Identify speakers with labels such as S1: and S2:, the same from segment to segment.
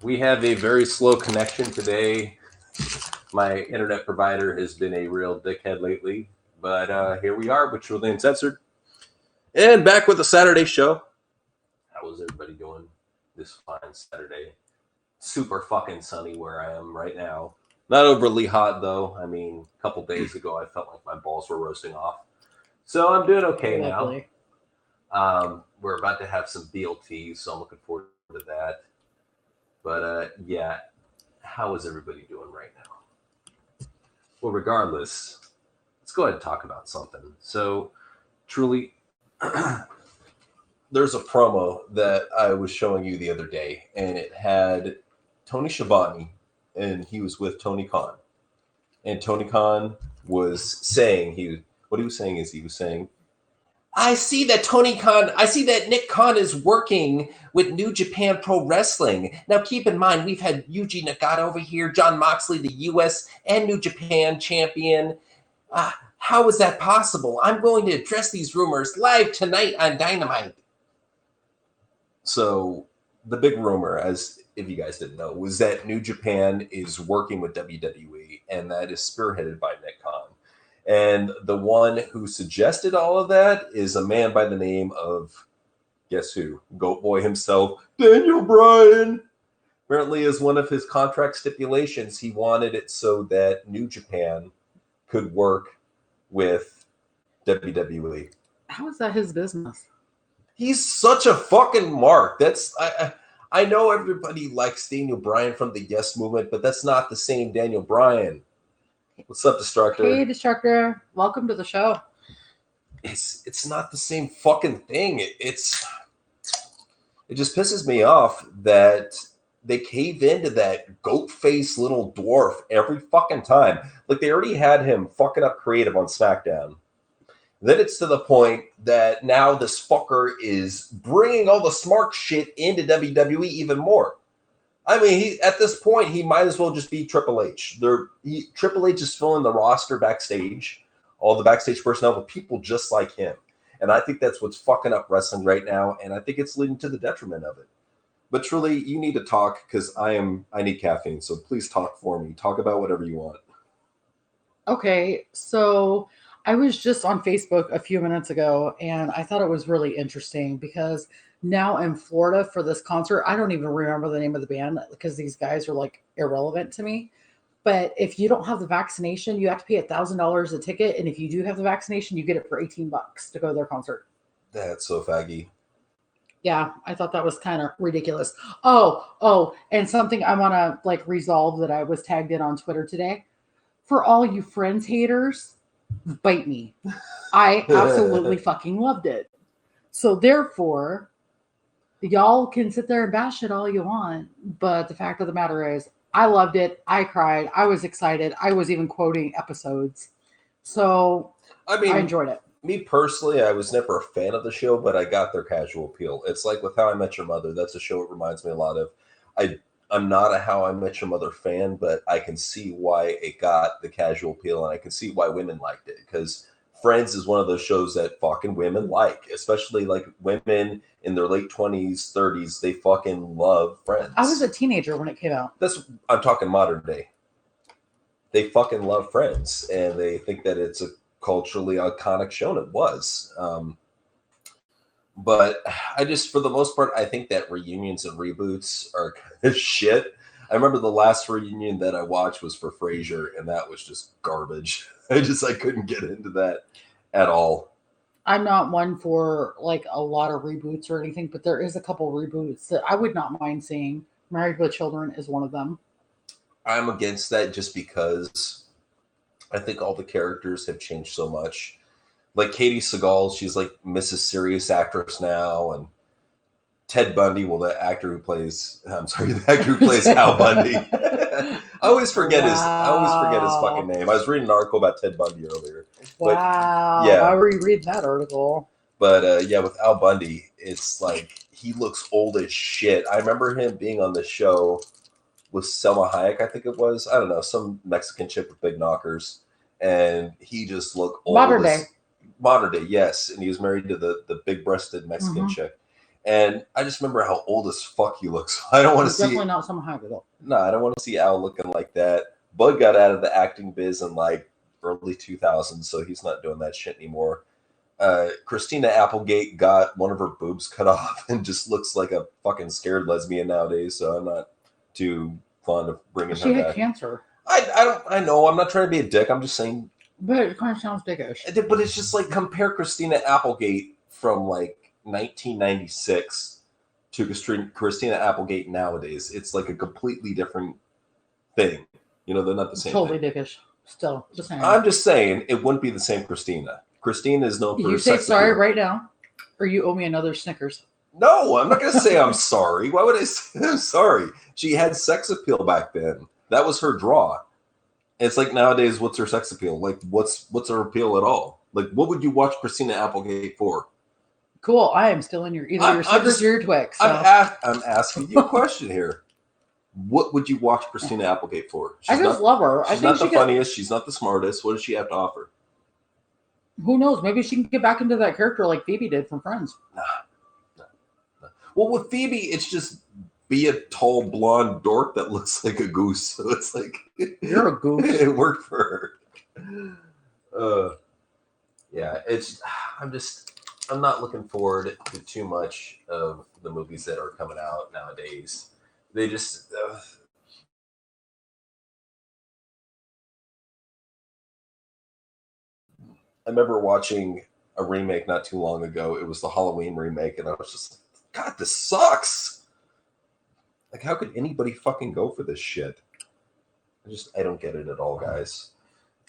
S1: We have a very slow connection today. My internet provider has been a real dickhead lately, but here we are with Truly Uncensored, and back with the Saturday show. How is everybody doing this fine Saturday? Super fucking sunny where I am right now. Not overly hot though. I mean, a couple days ago I felt like my balls were roasting off. So I'm doing okay now.
S2: Lovely.
S1: We're about to have some BLTs, so I'm looking forward to that. But yeah, how is everybody doing right now? Well, regardless, let's go ahead and talk about something. So, truly, there's a promo that I was showing you the other day, and it had Tony Schiavone, and he was with Tony Khan. And Tony Khan was saying, what he was saying is he was saying, I see that Nick Khan is working with New Japan Pro Wrestling. Now, keep in mind, we've had Yuji Nagata over here, John Moxley, the U.S. and New Japan champion. How is that possible? I'm going to address these rumors live tonight on Dynamite. So, the big rumor, as if you guys didn't know, was that New Japan is working with WWE, and that is spearheaded by Nick Khan. And the one who suggested all of that is a man by the name of, guess who? Goat Boy himself, Daniel Bryan. Apparently, as one of his contract stipulations, he wanted it so that New Japan could work with WWE.
S2: How is that his business?
S1: He's such a fucking mark. I know everybody likes Daniel Bryan from the Yes Movement, but that's not the same Daniel Bryan. What's up, Destructor?
S2: Hey, Destructor. Welcome to the show.
S1: It's not the same fucking thing. It just pisses me off that they cave into that goat-faced little dwarf every fucking time. Like, they already had him fucking up creative on SmackDown. Then it's to the point that now this fucker is bringing all the smart shit into WWE even more. I mean, at this point, he might as well just be Triple H. Triple H is filling the roster backstage, all the backstage personnel with people just like him. And I think that's what's fucking up wrestling right now, and I think it's leading to the detriment of it. But truly, you need to talk because I need caffeine, so please talk for me. Talk about whatever you want.
S2: Okay, so I was just on Facebook a few minutes ago, and I thought it was really interesting because now in Florida for this concert, I don't even remember the name of the band because these guys are like irrelevant to me. But if you don't have the vaccination, you have to pay $1,000 a ticket, and if you do have the vaccination, you get it for $18 to go to their concert.
S1: That's so faggy.
S2: Yeah, I thought that was kind of ridiculous. Oh, and something I want to like resolve that I was tagged in on Twitter today. For all you Friends haters, bite me. I absolutely fucking loved it. So therefore, y'all can sit there and bash it all you want, but the fact of the matter is, I loved it. I cried. I was excited. I was even quoting episodes. So
S1: I mean,
S2: I enjoyed it.
S1: Me personally, I was never a fan of the show, but I got their casual appeal. It's like with How I Met Your Mother. That's a show it reminds me a lot of. I'm not a How I Met Your Mother fan, but I can see why it got the casual appeal, and I can see why women liked it because Friends is one of those shows that fucking women like, especially like women in their late 20s, 30s. They fucking love Friends.
S2: I was a teenager when it came out.
S1: I'm talking modern day. They fucking love Friends, and they think that it's a culturally iconic show, and it was. But I just, for the most part, I think that reunions and reboots are kind of shit. I remember the last reunion that I watched was for Frasier, and that was just garbage. I couldn't get into that at all.
S2: I'm not one for like a lot of reboots or anything, but there is a couple reboots that I would not mind seeing. Married with Children is one of them.
S1: I'm against that just because I think all the characters have changed so much. Like Katie Seagal, she's like Mrs. Serious Actress now, and Ted Bundy, the actor who plays Al Bundy. I always forget his fucking name. I was reading an article about Ted Bundy earlier.
S2: Wow. Yeah. Why were you reading that article?
S1: But yeah, with Al Bundy, it's like he looks old as shit. I remember him being on the show with Selma Hayek, I think it was. I don't know, some Mexican chick with big knockers. And he just looked old. Modern day, yes. And he was married to the big-breasted Mexican chick. And I just remember how old as fuck he looks. I don't want to see.
S2: Definitely not someone high though.
S1: No, I don't want to see Al looking like that. Bud got out of the acting biz in like early 2000s, so he's not doing that shit anymore. Christina Applegate got one of her boobs cut off and just looks like a fucking scared lesbian nowadays. So I'm not too fond of bringing her
S2: She had
S1: back.
S2: cancer.
S1: I know. I'm not trying to be a dick. I'm just saying.
S2: But it kind of sounds dickish.
S1: But it's just like compare Christina Applegate from like 1996 to Christina Applegate nowadays. It's like a completely different thing. You know, they're not the same.
S2: Totally
S1: thing.
S2: dickish. Still, just saying.
S1: I'm just saying it wouldn't be the same Christina. Christina is known for
S2: you say sorry right now, or you owe me another Snickers.
S1: No, I'm not going to say I'm sorry. Why would I say I'm sorry? She had sex appeal back then. That was her draw. It's like nowadays, what's her sex appeal? Like, what's her appeal at all? Like, what would you watch Christina Applegate for?
S2: Cool. I am still in your Snickers or your Twix. So.
S1: I'm asking you a question here. What would you watch Christina Applegate for?
S2: I just love her.
S1: She's not the funniest. She's not the smartest. What does she have to offer?
S2: Who knows? Maybe she can get back into that character like Phoebe did from Friends.
S1: Nah. Well, with Phoebe, it's just be a tall blonde dork that looks like a goose. So it's like
S2: you're a goose.
S1: It worked for her. Yeah, I'm not looking forward to too much of the movies that are coming out nowadays. They just I remember watching a remake not too long ago. It was the Halloween remake, and I was just like, God, this sucks. Like, how could anybody fucking go for this shit? I don't get it at all, guys.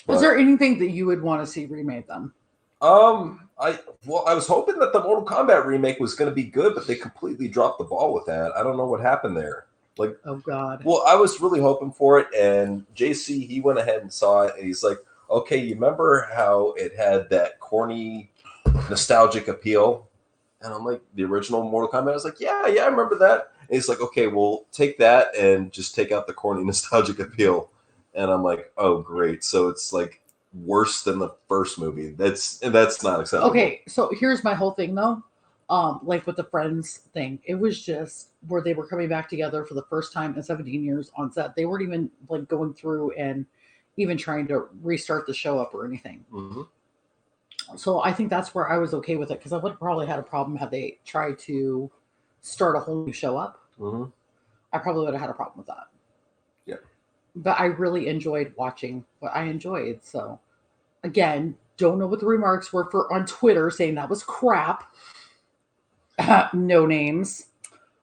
S2: Was there anything that you would want to see remade then?
S1: I was hoping that the Mortal Kombat remake was going to be good, but they completely dropped the ball with that. I don't know what happened there. Like,
S2: oh God.
S1: Well, I was really hoping for it, and JC, he went ahead and saw it, and he's like, okay, you remember how it had that corny, nostalgic appeal? And I'm like, the original Mortal Kombat? I was like, yeah, I remember that. And he's like, okay, well, take that and just take out the corny, nostalgic appeal. And I'm like, oh, great. So it's like worse than the first movie. That's not acceptable.
S2: Okay, so here's my whole thing, though. Like with the Friends thing, it was just where they were coming back together for the first time in 17 years on set. They weren't even like going through and even trying to restart the show up or anything.
S1: Mm-hmm.
S2: So I think that's where I was okay with it, because I would have probably had a problem had they tried to start a whole new show up.
S1: Mm-hmm.
S2: I probably would have had a problem with that.
S1: Yeah.
S2: But I really enjoyed watching what I enjoyed. So again, don't know what the remarks were for on Twitter saying that was crap. No names.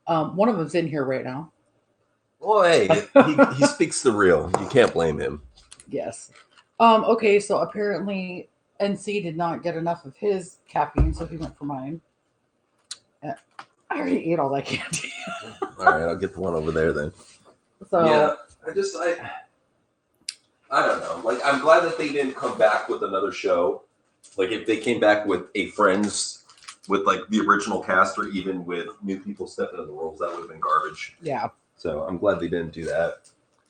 S2: One of them's in here right now.
S1: Well, hey, he speaks the real. You can't blame him.
S2: Yes. Okay, so apparently NC did not get enough of his caffeine, so he went for mine. I already ate all that candy.
S1: All right, I'll get the one over there then.
S2: So
S1: yeah, I don't know. Like, I'm glad that they didn't come back with another show. Like, if they came back with a Friends with like the original cast, or even with new people stepping into the roles, that would have been garbage.
S2: Yeah.
S1: So I'm glad they didn't do that.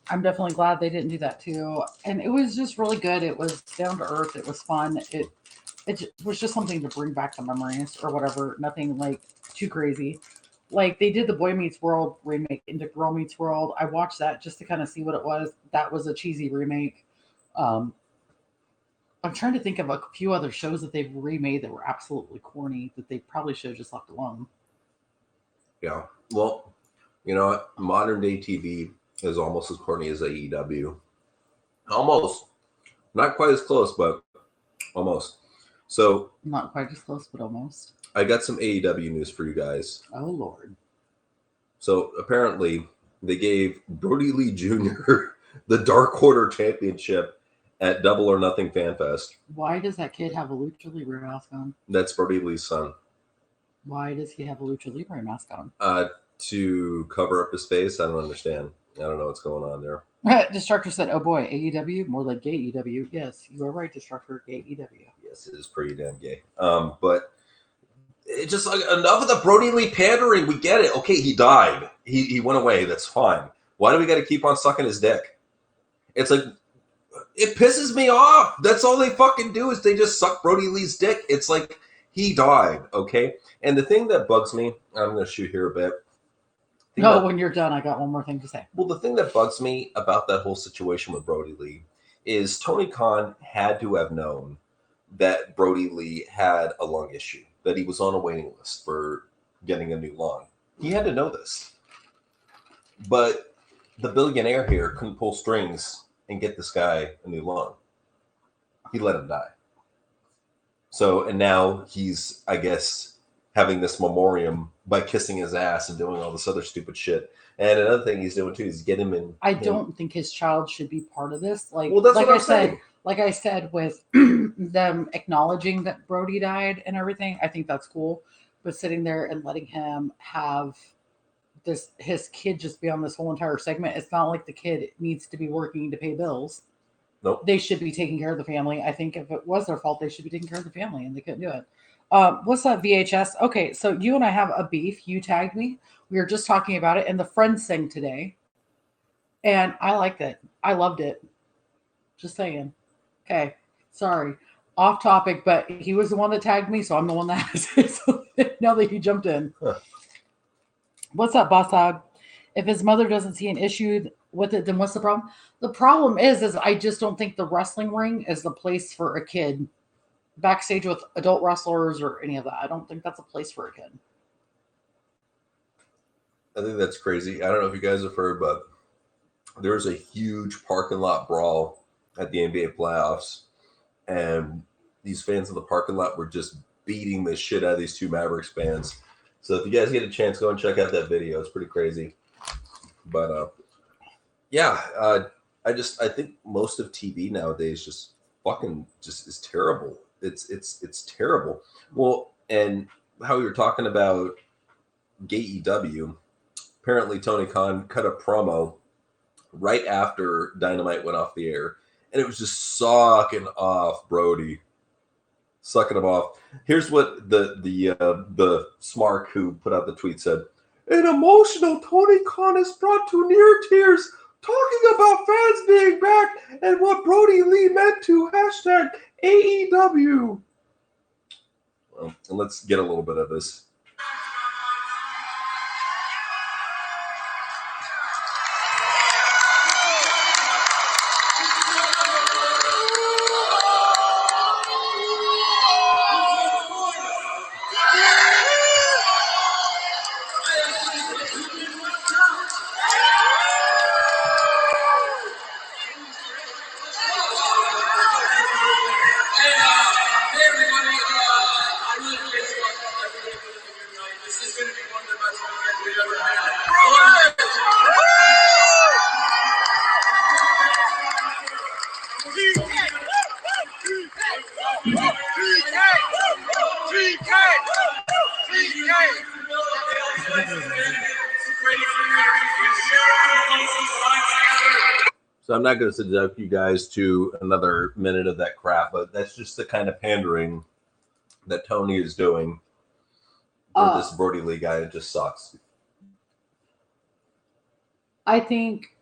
S2: I'm definitely glad they didn't do that too. And it was just really good. It was down to earth. It was fun. It was just something to bring back the memories or whatever. Nothing like too crazy. Like they did the Boy Meets World remake into Girl Meets World. I watched that just to kind of see what it was. That was a cheesy remake. I'm trying to think of a few other shows that they've remade that were absolutely corny that they probably should have just left alone.
S1: Yeah. Well, you know what? Modern day TV is almost as corny as AEW. Almost. Not quite as close, but almost. So
S2: not quite as close, but almost.
S1: I got some AEW news for you guys.
S2: Oh Lord.
S1: So apparently they gave Brody Lee Jr. the Dark Order Championship at Double or Nothing Fan Fest.
S2: Why does that kid have a Lucha Libre mask on?
S1: That's Brody Lee's son.
S2: Why does he have a Lucha Libre mask on?
S1: To cover up his face. I don't understand. I don't know what's going on there.
S2: Destructor said, oh boy, AEW? More like gay EW. Yes, you are right, Destructor, gay EW.
S1: Yes, it is pretty damn gay. But it's just like, enough of the Brody Lee pandering. We get it. Okay, he died. He went away. That's fine. Why do we got to keep on sucking his dick? It's like, it pisses me off. That's all they fucking do is they just suck Brody Lee's dick. It's like He died, okay? And the thing that bugs me, I'm going to shoot here a bit.
S2: No, when you're done, I got one more thing to say.
S1: Well, the thing that bugs me about that whole situation with Brody Lee is Tony Khan had to have known that Brody Lee had a lung issue, that he was on a waiting list for getting a new lung. He had to know this. But the billionaire here couldn't pull strings and get this guy a new lung. He let him die. So, and now he's, I guess, having this memoriam by kissing his ass and doing all this other stupid shit. And another thing he's doing too is get him in.
S2: I don't think his child should be part of this. Like,
S1: well, that's
S2: like
S1: what
S2: I
S1: I'm
S2: said,
S1: saying.
S2: like I said, with them acknowledging that Brody died and everything, I think that's cool. But sitting there and letting him have this, his kid just be on this whole entire segment, it's not like the kid needs to be working to pay bills.
S1: Nope.
S2: They should be taking care of the family. I think if it was their fault, they should be taking care of the family, and they couldn't do it. What's that VHS? Okay, so you and I have a beef. You tagged me. We were just talking about it in the Friends thing today, and I liked it. I loved it. Just saying. Okay, sorry, off topic, but he was the one that tagged me, so I'm the one that has it. So now that he jumped in, what's up, Boss Hog? If his mother doesn't see an issue with it, then what's the problem? The problem is I just don't think the wrestling ring is the place for a kid backstage with adult wrestlers or any of that. I don't think that's a place for a kid.
S1: I think that's crazy. I don't know if you guys have heard, but there was a huge parking lot brawl at the NBA playoffs, and these fans in the parking lot were just beating the shit out of these two Mavericks fans. So if you guys get a chance, go and check out that video. It's pretty crazy. But I think most of TV nowadays just is terrible. It's terrible. Well, and how we were talking about GAEW, apparently Tony Khan cut a promo right after Dynamite went off the air, and it was just sucking off Brody, sucking him off. Here's what the Smark who put out the tweet said: "An emotional Tony Khan is brought to near tears, talking about fans being back and what Brody Lee meant to #AEW." Well, and let's get a little bit of this. So I'm not going to subject you guys to another minute of that crap, but that's just the kind of pandering that Tony is doing for this Brody Lee guy. It just sucks.
S2: I think,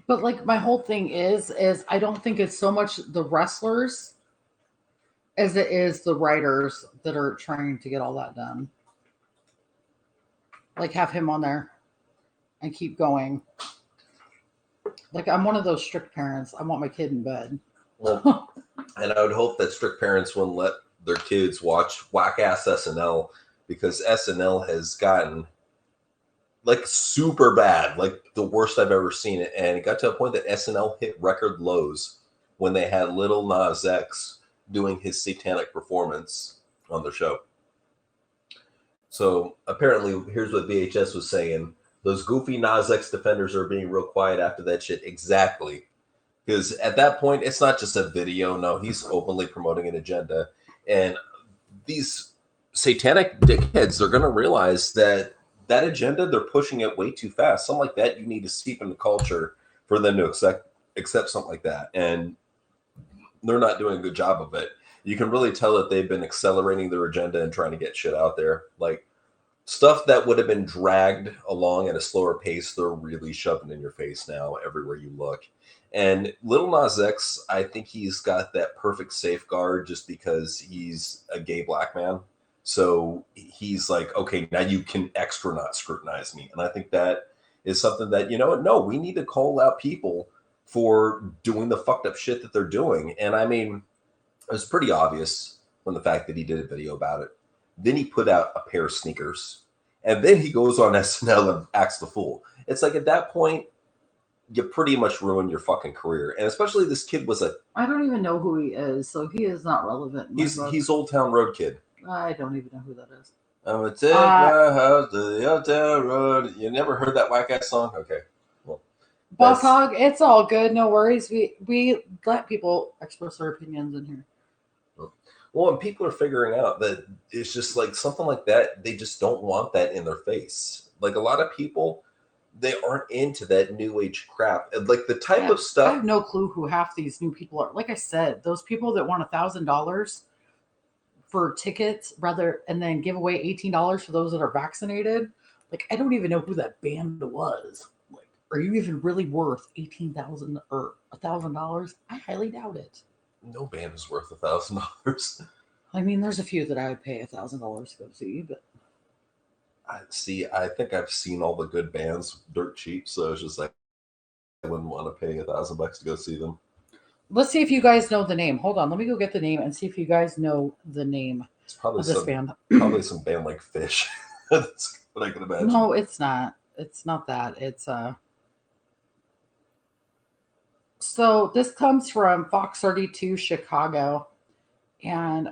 S2: but like my whole thing is I don't think it's so much the wrestlers as it is the writers that are trying to get all that done. Like have him on there and keep going. Like I'm one of those strict parents. I want my kid in bed.
S1: Well, and I would hope that strict parents wouldn't let their kids watch whack-ass SNL, because SNL has gotten like super bad, like the worst I've ever seen it. And it got to a point that SNL hit record lows when they had Lil Nas X doing his satanic performance on the show. So apparently, here's what VHS was saying: those goofy Nas X defenders are being real quiet after that shit. Exactly. Because at that point, it's not just a video. No, he's openly promoting an agenda. And these satanic dickheads, they're going to realize that that agenda, they're pushing it way too fast. Something like that, you need to seep into culture for them to accept something like that. And they're not doing a good job of it. You can really tell that they've been accelerating their agenda and trying to get shit out there. Like stuff that would have been dragged along at a slower pace, they're really shoving in your face now everywhere you look. And Lil Nas X, I think he's got that perfect safeguard just because he's a gay black man. So he's like, okay, now you can extra not scrutinize me. And I think that is something that, you know what, no, we need to call out people for doing the fucked up shit that they're doing. And I mean, it was pretty obvious when the fact that he did a video about it. Then he put out a pair of sneakers. And then he goes on SNL and acts the fool. It's like at that point, you pretty much ruined your fucking career. And especially this kid was
S2: I don't even know who he is, so he is not relevant.
S1: He's Old Town Road kid.
S2: I don't even know who that is.
S1: I'm gonna take my house to the Old Town Road. You never heard that whack ass song? Okay. Well,
S2: Boss Hog, it's all good. No worries. We let people express their opinions in here.
S1: Well, and people are figuring out that it's just like something like that. They just don't want that in their face. Like a lot of people, they aren't into that new age crap. And like the type of stuff.
S2: I have no clue who half these new people are. Like I said, those people that want $1,000 for tickets and then give away $18 for those that are vaccinated. Like I don't even know who that band was. Like, are you even really worth $18,000 or $1,000? I highly doubt it.
S1: No band is worth $1,000.
S2: I mean, there's a few that I would pay $1,000 to go see, but
S1: I think I've seen all the good bands dirt cheap, so it's just like I wouldn't want to pay $1,000 to go see them.
S2: Let's see if you guys know the name. Hold on, let me go get the name and see if you guys know the name
S1: it's probably
S2: of this band.
S1: Probably some band like Fish. That's what I can imagine.
S2: No, it's not. It's not that. It's So this comes from Fox 32 Chicago, and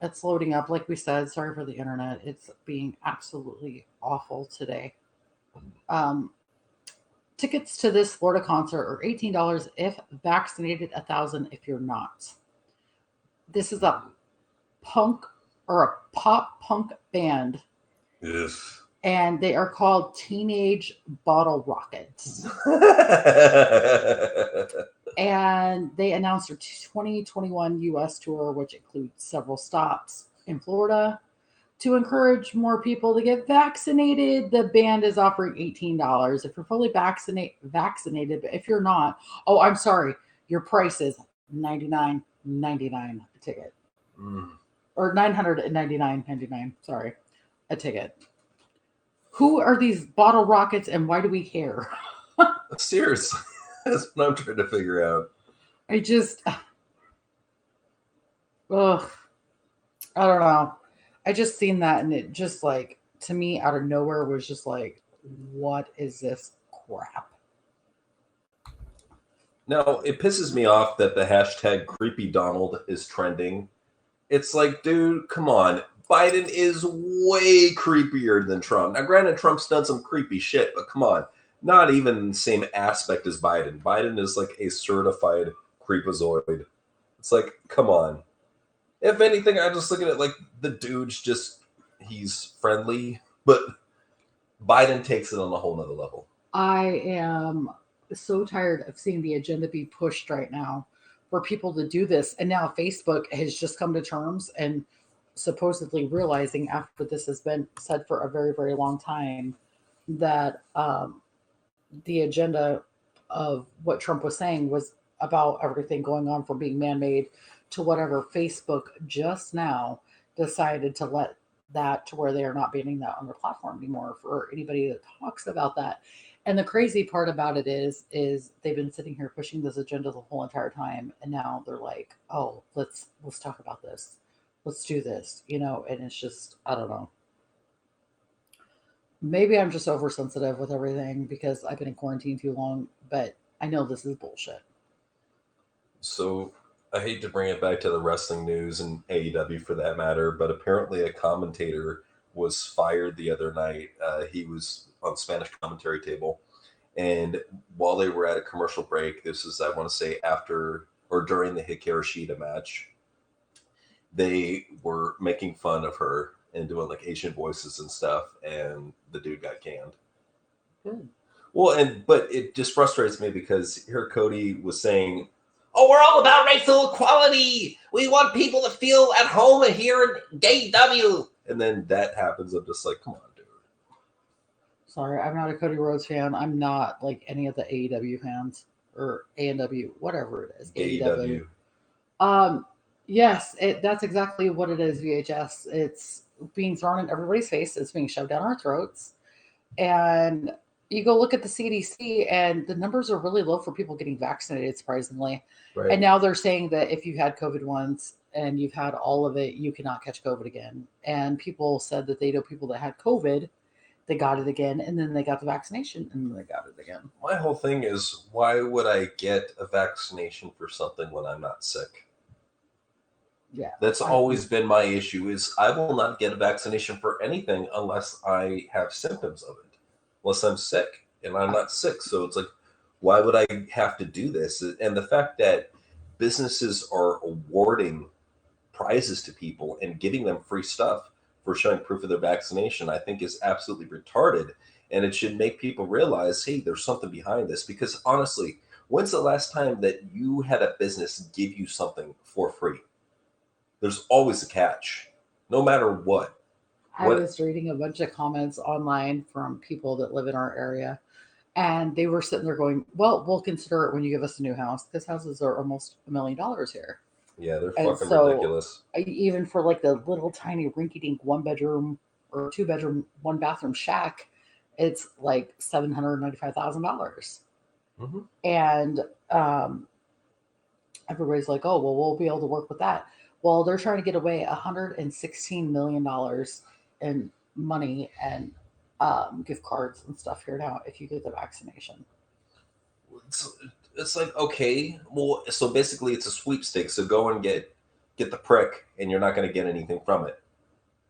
S2: it's loading up. Like we said, sorry for the internet. It's being absolutely awful today. Tickets to this Florida concert are $18 if vaccinated, $1,000 if you're not. This is a punk or a pop punk band.
S1: Yes.
S2: And they are called Teenage Bottle Rockets. And they announced their 2021 US tour, which includes several stops in Florida. To encourage more people to get vaccinated, the band is offering $18 if you're fully vaccinated. But if you're not, oh, I'm sorry, your price is $99.99 a ticket. Or $999.99, sorry, a ticket. Who are these bottle rockets and why do we care?
S1: Seriously, that's what I'm trying to figure out.
S2: I don't know. I just seen that and it just like, to me, out of nowhere was just like, what is this crap?
S1: Now, it pisses me off that the hashtag Creepy Donald is trending. It's like, dude, come on. Biden is way creepier than Trump. Now, granted, Trump's done some creepy shit, but come on. Not even the same aspect as Biden. Biden is like a certified creepazoid. It's like, come on. If anything, I just look at it like the dude's just, he's friendly, but Biden takes it on a whole nother level.
S2: I am so tired of seeing the agenda be pushed right now for people to do this. And now Facebook has just come to terms and supposedly realizing after this has been said for a very, very long time that the agenda of what Trump was saying was about everything going on from being man-made to whatever. Facebook just now decided to let that to where they are not banning that on their platform anymore for anybody that talks about that. And the crazy part about it is they've been sitting here pushing this agenda the whole entire time, and now they're like, "Oh, let's talk about this. Let's do this," you know. And it's just, I don't know. Maybe I'm just oversensitive with everything because I've been in quarantine too long, but I know this is bullshit.
S1: So I hate to bring it back to the wrestling news and AEW for that matter, but apparently a commentator was fired the other night. He was on the Spanish commentary table, and while they were at a commercial break, this is, I want to say, after or during the Hikaru Shida match, they were making fun of her and doing like Asian voices and stuff, and the dude got canned.
S2: Good.
S1: Well, but it just frustrates me because here Cody was saying, "Oh, we're all about racial equality. We want people to feel at home here in AEW." And then that happens. I'm just like, come on, dude.
S2: Sorry, I'm not a Cody Rhodes fan. I'm not like any of the AEW fans or AEW, whatever it is.
S1: AEW.
S2: Yes, that's exactly what it is, VHS. It's being thrown in everybody's face, it's being shoved down our throats. And you go look at the CDC, and the numbers are really low for people getting vaccinated, surprisingly. And
S1: Right.
S2: now they're saying that if you had COVID once and you've had all of it, you cannot catch COVID again. And people said that they know people that had COVID, they got it again, and then they got the vaccination, and then they got it again.
S1: My whole thing is, why would I get a vaccination for something when I'm not sick?
S2: Yeah,
S1: That's
S2: I
S1: always been my issue is I will not get a vaccination for anything unless I have symptoms of it, unless I'm sick, and I'm not sick. So it's like, why would I have to do this? And the fact that businesses are awarding prizes to people and giving them free stuff for showing proof of their vaccination, I think is absolutely retarded. And it should make people realize, hey, there's something behind this. Because honestly, when's the last time that you had a business give you something for free? There's always a catch, no matter what.
S2: I
S1: What?
S2: was reading a bunch of comments online from people that live in our area, and they were sitting there going, "Well, we'll consider it when you give us a new house because houses are almost $1 million here."
S1: Yeah, they're
S2: And
S1: fucking
S2: so,
S1: ridiculous.
S2: even for like the little tiny rinky-dink one-bedroom or two-bedroom, one-bathroom shack, it's like $795,000.
S1: Hmm.
S2: And um, everybody's like, "Oh, well, we'll be able to work with that." Well, they're trying to get away $116 million in money and gift cards and stuff here now if you get the vaccination.
S1: It's, it's like, okay, well, so basically it's a sweepstakes. So go and get the prick, and you're not going to get anything from it.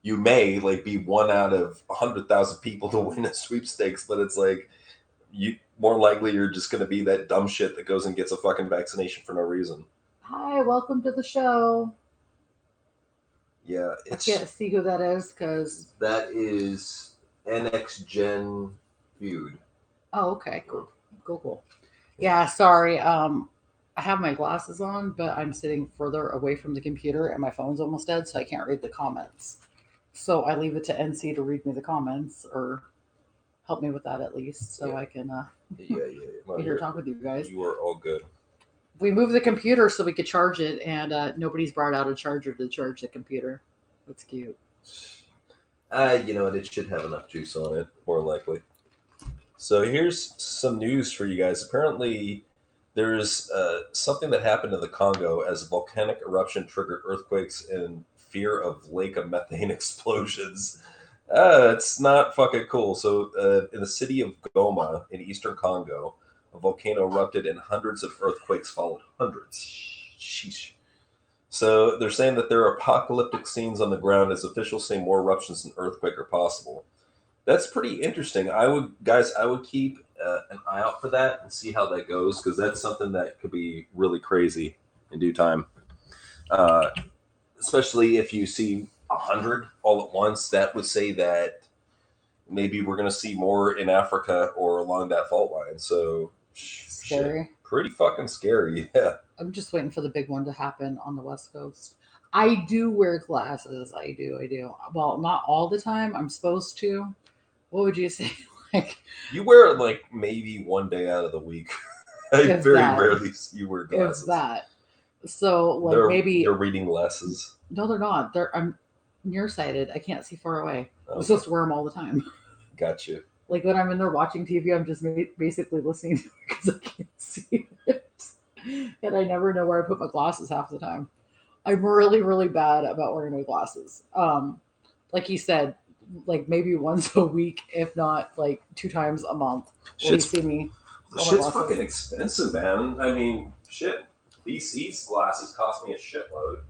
S1: You may like be one out of 100,000 people to win a sweepstakes, but it's like you more likely you're just going to be that dumb shit that goes and gets a fucking vaccination for no reason.
S2: Hi, welcome to the show.
S1: Yeah,
S2: I can't see who that is because.
S1: that is NX Gen feud.
S2: Oh, okay, cool, cool, cool. Yeah, sorry. I have my glasses on, but I'm sitting further away from the computer, and my phone's almost dead, so I can't read the comments. So I leave it to NC to read me the comments or help me with that at least, so
S1: Yeah.
S2: I can
S1: Yeah. No,
S2: be here talk with you guys.
S1: you are all good.
S2: We moved the computer so we could charge it, and nobody's brought out a charger to charge the computer. That's cute.
S1: You know what? It should have enough juice on it, more likely. So here's some news for you guys. Apparently, there's something that happened in the Congo as a volcanic eruption triggered earthquakes and fear of lake of methane explosions. It's not fucking cool. So, in the city of Goma in eastern Congo, a volcano erupted and hundreds of earthquakes followed. Hundreds. Sheesh. So they're saying that there are apocalyptic scenes on the ground as officials say more eruptions than earthquake are possible. That's pretty interesting. I would keep an eye out for that and see how that goes because that's something that could be really crazy in due time. Uh, Especially if you see 100 all at once, that would say that maybe we're going to see more in Africa or along that fault line. So, shit,
S2: Scary.
S1: pretty fucking scary. Yeah.
S2: I'm just waiting for the big one to happen on the West Coast. I do wear glasses. I do. I do. Well, not all the time. I'm supposed to. What would you say? Like,
S1: You wear it like maybe one day out of the week. I
S2: if
S1: very
S2: that,
S1: rarely see you wear
S2: if
S1: glasses.
S2: that. So, like,
S1: They're
S2: maybe.
S1: reading glasses.
S2: No, they're not. I'm nearsighted. I can't see far away. I'm
S1: Okay,
S2: supposed to wear them all the time.
S1: got you.
S2: Like when I'm in there watching TV, I'm just basically listening to it because I can't see it, and I never know where I put my glasses half the time. I'm really, really bad about wearing my glasses. Like he said, like maybe once a week, if not like 2 times a month, will you
S1: Shit's
S2: see me wear my
S1: shit's
S2: glasses.
S1: fucking expensive, man. I mean, shit. BC's glasses cost me a shitload.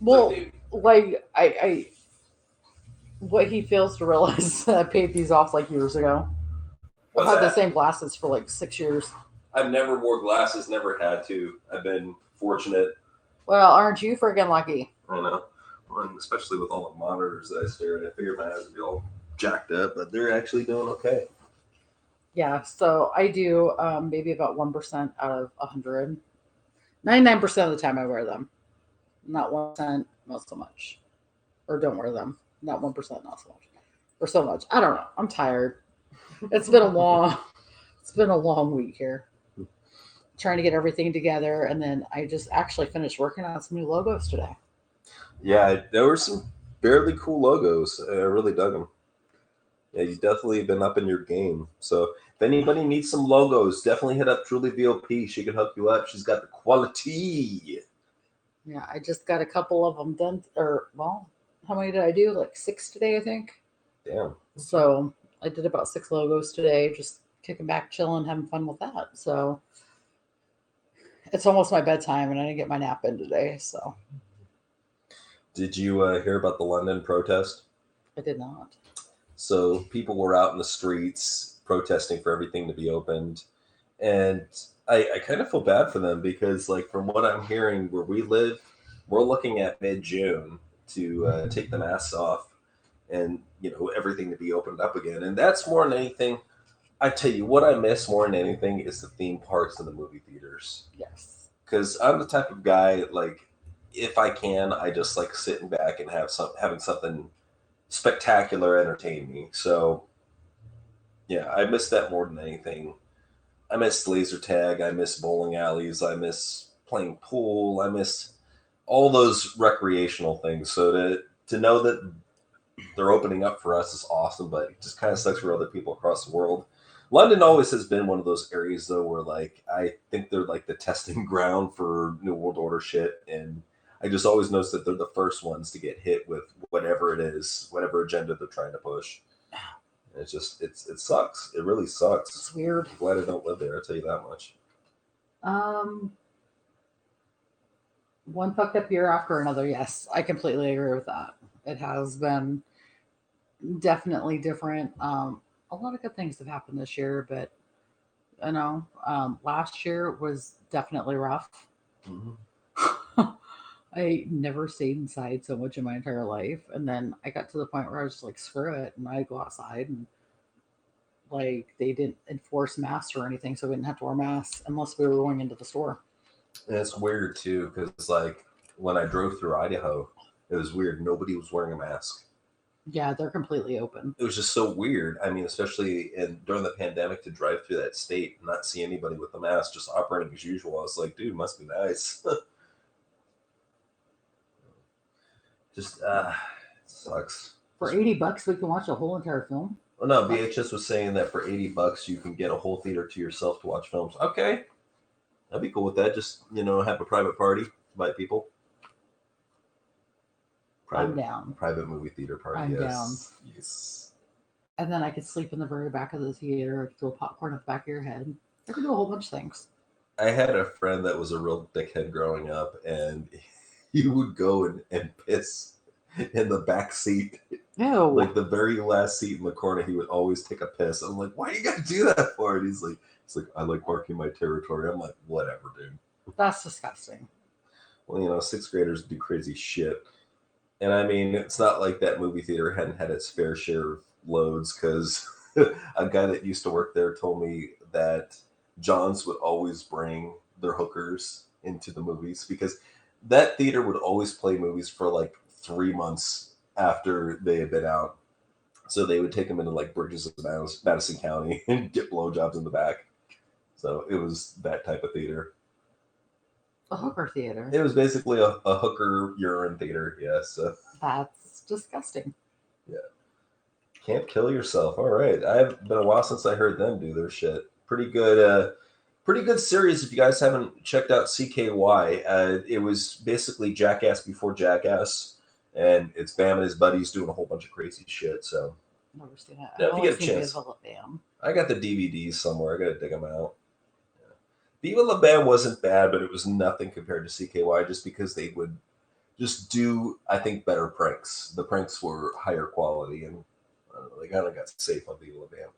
S2: Well,
S1: Like, dude,
S2: like I what he fails to realize is that I paid these off like years ago. I've
S1: what's
S2: had the
S1: that?
S2: same glasses for like 6 years.
S1: I've never wore glasses, never had to. I've been fortunate.
S2: Well, aren't you freaking lucky?
S1: I know. And especially with all the monitors that I stare at. I figured my eyes would be all jacked up, but they're actually doing okay.
S2: Yeah, so I do maybe about 1% out of 100. 99% of the time I wear them. Not 1%, not so much. Or don't wear them. Not 1%, not so much. Or so much. I don't know. I'm tired. It's been a long week here. trying to get everything together, and then I just actually finished working on some new logos today.
S1: Yeah, there were some fairly cool logos. I really dug them. Yeah, you've definitely been up in your game. So if anybody needs some logos, definitely hit up Truly VOP. She can hook you up. She's got the quality.
S2: Yeah, I just got a couple of them done. Or well, how many did I do? Like 6 today, I think.
S1: Damn.
S2: So I did about 6 logos today, just kicking back, chilling, having fun with that. So it's almost my bedtime, and I didn't get my nap in today, so
S1: Did you hear about the London protest?
S2: I did not.
S1: So people were out in the streets protesting for everything to be opened. And I kind of feel bad for them because, like, from what I'm hearing, where we live, we're looking at mid-June to take the masks off and everything to be opened up again. And that's more than anything. I tell you what, I miss more than anything is the theme parks and the movie theaters.
S2: Yes.
S1: Because I'm the type of guy, like, if I can, I just like sitting back and having something spectacular entertain me. So yeah, I miss that more than anything. I miss laser tag. I miss bowling alleys. I miss playing pool. I miss all those recreational things. So to know that they're opening up for us is awesome, but it just kind of sucks for other people across the world. London always has been one of those areas though where like I think they're like the testing ground for New World Order shit, and I just always notice that they're the first ones to get hit with whatever it is, whatever agenda they're trying to push. And it sucks. It really sucks.
S2: It's weird.
S1: I'm glad I don't live there. I'll tell you that much.
S2: Um, One fucked up year after another. Yes, I completely agree with that. It has been definitely different. A lot of good things have happened this year, but last year was definitely rough.
S1: Mhm.
S2: I never stayed inside so much in my entire life, and then I got to the point where I was just like, screw it, and I go outside, and like they didn't enforce masks or anything, so we didn't have to wear masks unless we were going into the store.
S1: And it's weird too, because like when I drove through Idaho, it was weird. Nobody was wearing a mask.
S2: Yeah, they're completely open.
S1: It was just so weird. I mean, especially during the pandemic, to drive through that state and not see anybody with a mask, just operating as usual. I was like, dude, must be nice. Just it sucks.
S2: For $80, we can watch a whole entire film.
S1: Well, no, VHS was saying that for $80 you can get a whole theater to yourself to watch films. Okay, I'd be cool with that. Just have a private party, invite people.
S2: I'm down.
S1: Private movie theater party.
S2: I'm down.
S1: Yes.
S2: And then I could sleep in the very back of the theater. I could throw popcorn at the back of your head. I could do a whole bunch of things.
S1: I had a friend that was a real dickhead growing up, and he would go and piss in the back seat.
S2: Ew.
S1: Like the very last seat in the corner, he would always take a piss. I'm like, why do you gotta do that for? And he's like, I like marking my territory. I'm like, whatever, dude.
S2: That's disgusting.
S1: Well, sixth graders do crazy shit. And I mean, it's not like that movie theater hadn't had its fair share of loads, because a guy that used to work there told me that Johns would always bring their hookers into the movies because that theater would always play movies for like 3 months after they had been out. So they would take them into like Bridges of Madison County and get blowjobs in the back. So it was that type of theater.
S2: A hooker theater.
S1: It was basically a hooker urine theater, yes.
S2: That's disgusting.
S1: Yeah. Can't kill yourself. All right. I've been a while since I heard them do their shit. Pretty good series if you guys haven't checked out CKY. It was basically Jackass before Jackass, and it's Bam and his buddies doing a whole bunch of crazy shit. So
S2: Never seen it.
S1: yeah, if
S2: I've
S1: you
S2: only
S1: get a
S2: seen
S1: chance.
S2: Viva La Bam.
S1: I got the DVDs somewhere. I got to dig them out. Viva La Bam wasn't bad, but it was nothing compared to CKY just because they would just do, I think, better pranks. The pranks were higher quality, and they kind of got safe on Viva La Bam.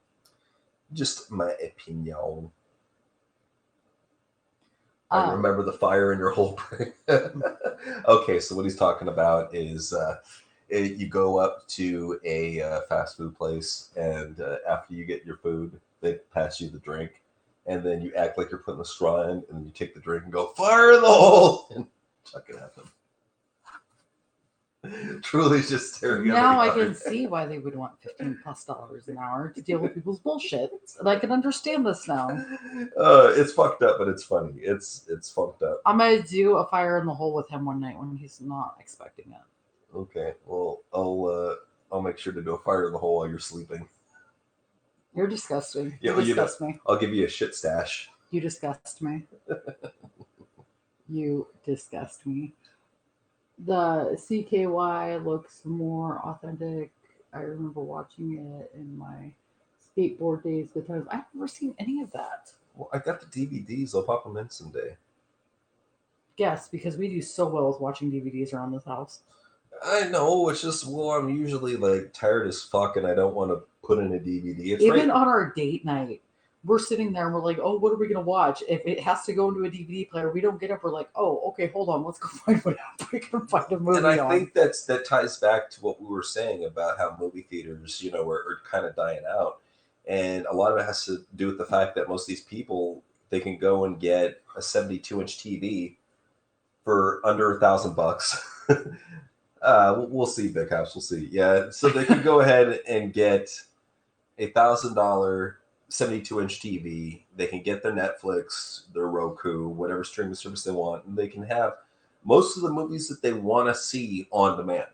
S1: Just my opinion. I remember the fire in your whole brain. Okay, so what he's talking about is you go up to a fast food place, and after you get your food, they pass you the drink, and then you act like you're putting a straw in, and then you take the drink and go, fire in the hole, and chuck it at them. Truly just staring at
S2: Now
S1: my
S2: I can
S1: yard.
S2: see why they would want $15+ an hour to deal with people's bullshit. And I can understand this now.
S1: It's fucked up, but it's funny. It's fucked up.
S2: I'm gonna do a fire in the hole with him one night when he's not expecting it.
S1: Okay, well, I'll make sure to do a fire in the hole while you're sleeping.
S2: You're disgusting.
S1: Yeah,
S2: You
S1: well,
S2: disgust me.
S1: I'll give you a shit stash.
S2: You disgust me. You disgust me. The CKY looks more authentic. I remember watching it in my skateboard days, good times. I've never seen any of that.
S1: Well, I got the DVDs. I'll pop them in someday.
S2: Yes, because we do so well with watching DVDs around this house.
S1: I know. It's just well, I'm usually like tired as fuck, and I don't want to put in a DVD. It's
S2: Even
S1: right.
S2: on our date night, we're sitting there and we're like, oh, what are we going to watch? If it has to go into a DVD player, we don't get up. We're like, oh, okay, hold on. Let's go find what we can find a movie
S1: And I
S2: on.
S1: think that ties back to what we were saying about how movie theaters, are kind of dying out. And a lot of it has to do with the fact that most of these people, they can go and get a 72-inch TV for under $1,000. We'll see, Big House. We'll see. Yeah, so they can go ahead and get $1,000 72-inch TV. They can get their Netflix, their Roku, whatever streaming service they want, and they can have most of the movies that they want to see on demand.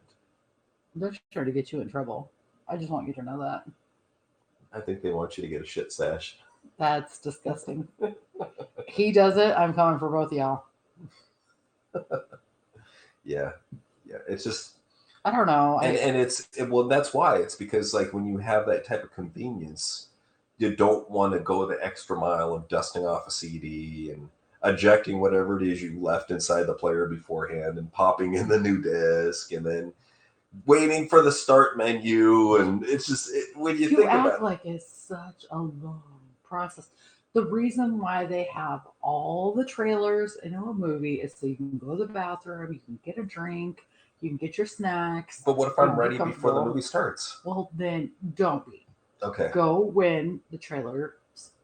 S2: They're trying to get you in trouble. I just want you to know that.
S1: I think they want you to get a shit stash.
S2: That's disgusting. He does it. I'm coming for both of y'all.
S1: Yeah, it's just,
S2: I don't know.
S1: well, that's why. It's because like when you have that type of convenience, you don't want to go the extra mile of dusting off a CD and ejecting whatever it is you left inside the player beforehand and popping in the new disc and then waiting for the start menu. And it's just when you think
S2: act
S1: about it,
S2: like it's such a long process. The reason why they have all the trailers in a movie is so you can go to the bathroom, you can get a drink, you can get your snacks.
S1: But what if
S2: you
S1: I'm
S2: can be
S1: ready before the
S2: comfortable.
S1: movie starts?
S2: Well, then don't be.
S1: Okay.
S2: Go when the trailers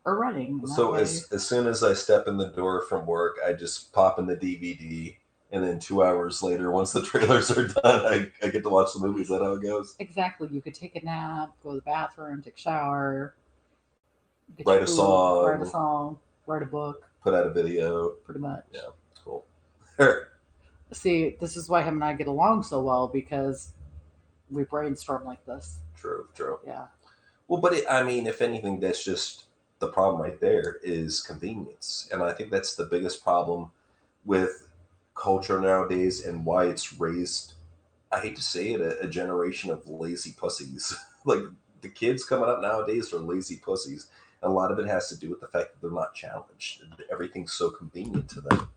S2: are running.
S1: So as soon as I step in the door from work, I just pop in the DVD, and then 2 hours later, once the trailers are done, I get to watch the movie. Is that how it goes?
S2: Exactly. You could take a nap, go to the bathroom, take a shower,
S1: Write a
S2: song, write a book.
S1: Put out a video.
S2: Pretty much.
S1: Yeah, cool.
S2: See, this is why him and I get along so well because we brainstorm like this.
S1: True.
S2: Yeah.
S1: Well, but I mean, if anything, that's just the problem right there is convenience. And I think that's the biggest problem with culture nowadays and why it's raised, I hate to say it, a generation of lazy pussies. Like the kids coming up nowadays are lazy pussies. And a lot of it has to do with the fact that they're not challenged. Everything's so convenient to them.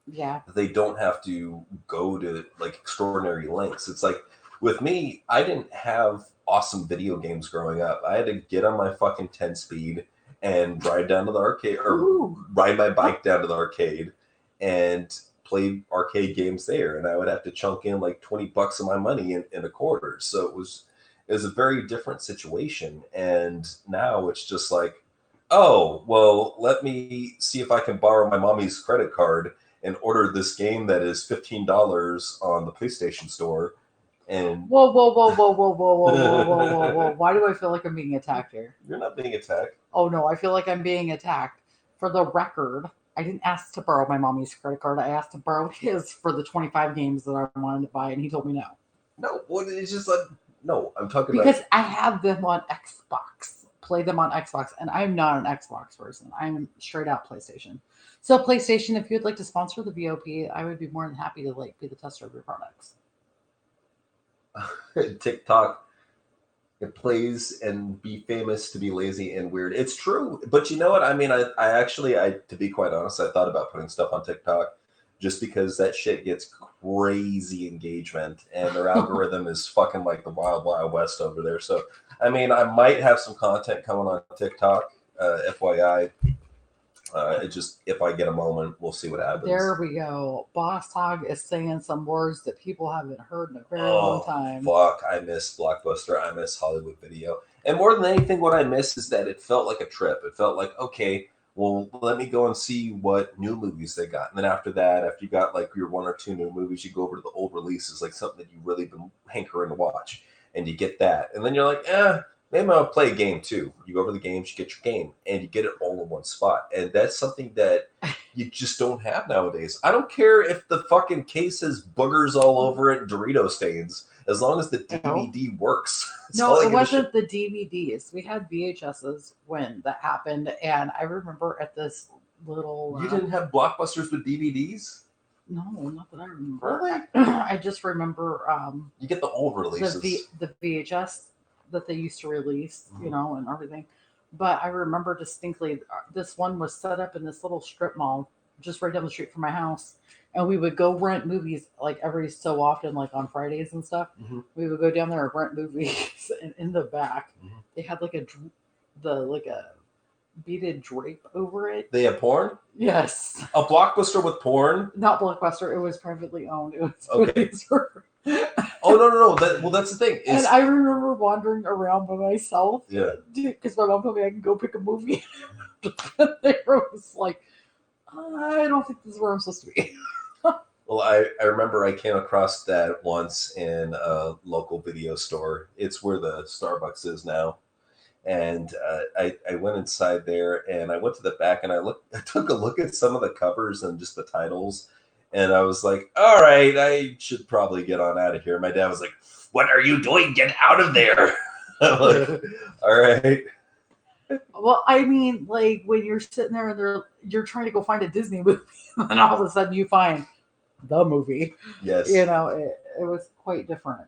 S2: Yeah.
S1: They don't have to go to like extraordinary lengths. It's like with me, I didn't have awesome video games growing up. I had to get on my fucking 10 speed and ride down to the arcade or ride my bike down to the arcade and play arcade games there. And I would have to chunk in like $20 of my money in a quarter. So it was a very different situation. And now it's just like, oh, well, let me see if I can borrow my mommy's credit card and order this game that is $15 on the PlayStation Store. And
S2: whoa. Why do I feel like I'm being attacked here?
S1: You're not being attacked.
S2: Oh no, I feel like I'm being attacked. For the record, I didn't ask to borrow my mommy's credit card. I asked to borrow his for the 25 games that I wanted to buy, and he told me no.
S1: No, well, it's just like, no, I'm talking
S2: because
S1: about...
S2: I have them on Xbox, play them on Xbox, and I'm not an Xbox person. I'm straight out PlayStation. So PlayStation, if you'd like to sponsor the VOP, I would be more than happy to like be the tester of your products.
S1: TikTok, it plays and be famous to be lazy and weird. It's true, but you know what? I mean, I actually, to be quite honest, I thought about putting stuff on TikTok just because that shit gets crazy engagement and their algorithm is fucking like the wild, wild west over there. So, I mean, I might have some content coming on TikTok, FYI. It just, if I get a moment, we'll see what happens.
S2: There we go. Boss Hog is saying some words that people haven't heard in a very long time.
S1: Fuck, I miss Blockbuster. I miss Hollywood Video. And more than anything, what I miss is that it felt like a trip. It felt like, okay, Well, let me go and see what new movies they got. And then after that, after you got like your one or two new movies, you go over to the old releases, like something that you really been hankering to watch, and you get that. And then you're like, maybe I'll play a game too. You go over the games, you get your game, and you get it all in one spot. And that's something that you just don't have nowadays. I don't care if the fucking case has boogers all over it, Dorito stains, as long as the DVD works.
S2: No, it wasn't the DVDs. We had VHSs when that happened, and I remember at this little.
S1: You didn't have Blockbusters with DVDs?
S2: No, not that I remember.
S1: Really?
S2: I just remember.
S1: You get the old releases.
S2: The VHS that they used to release, you know, and everything. But I remember distinctly this one was set up in this little strip mall just right down the street from my house. And we would go rent movies like every so often, like on Fridays and stuff.
S1: Mm-hmm.
S2: We would go down there and rent movies. And in the back, they had like a beaded drape over it.
S1: They had porn?
S2: Yes.
S1: A Blockbuster with porn?
S2: Not Blockbuster. It was privately owned. It was
S1: okay. Oh no! That's the thing.
S2: And I remember wandering around by myself.
S1: Yeah.
S2: Because my mom told me I can go pick a movie. There was like, I don't think this is where I'm supposed to be.
S1: Well, I remember I came across that once in a local video store. It's where the Starbucks is now. And I went inside there and I went to the back and I took a look at some of the covers and just the titles. And I was like, all right, I should probably get on out of here. My dad was like, what are you doing? Get out of there. I'm like, all right.
S2: Well, I mean, like when you're sitting there and you're trying to go find a Disney movie and all of a sudden you find the movie.
S1: Yes.
S2: You know, it was quite different.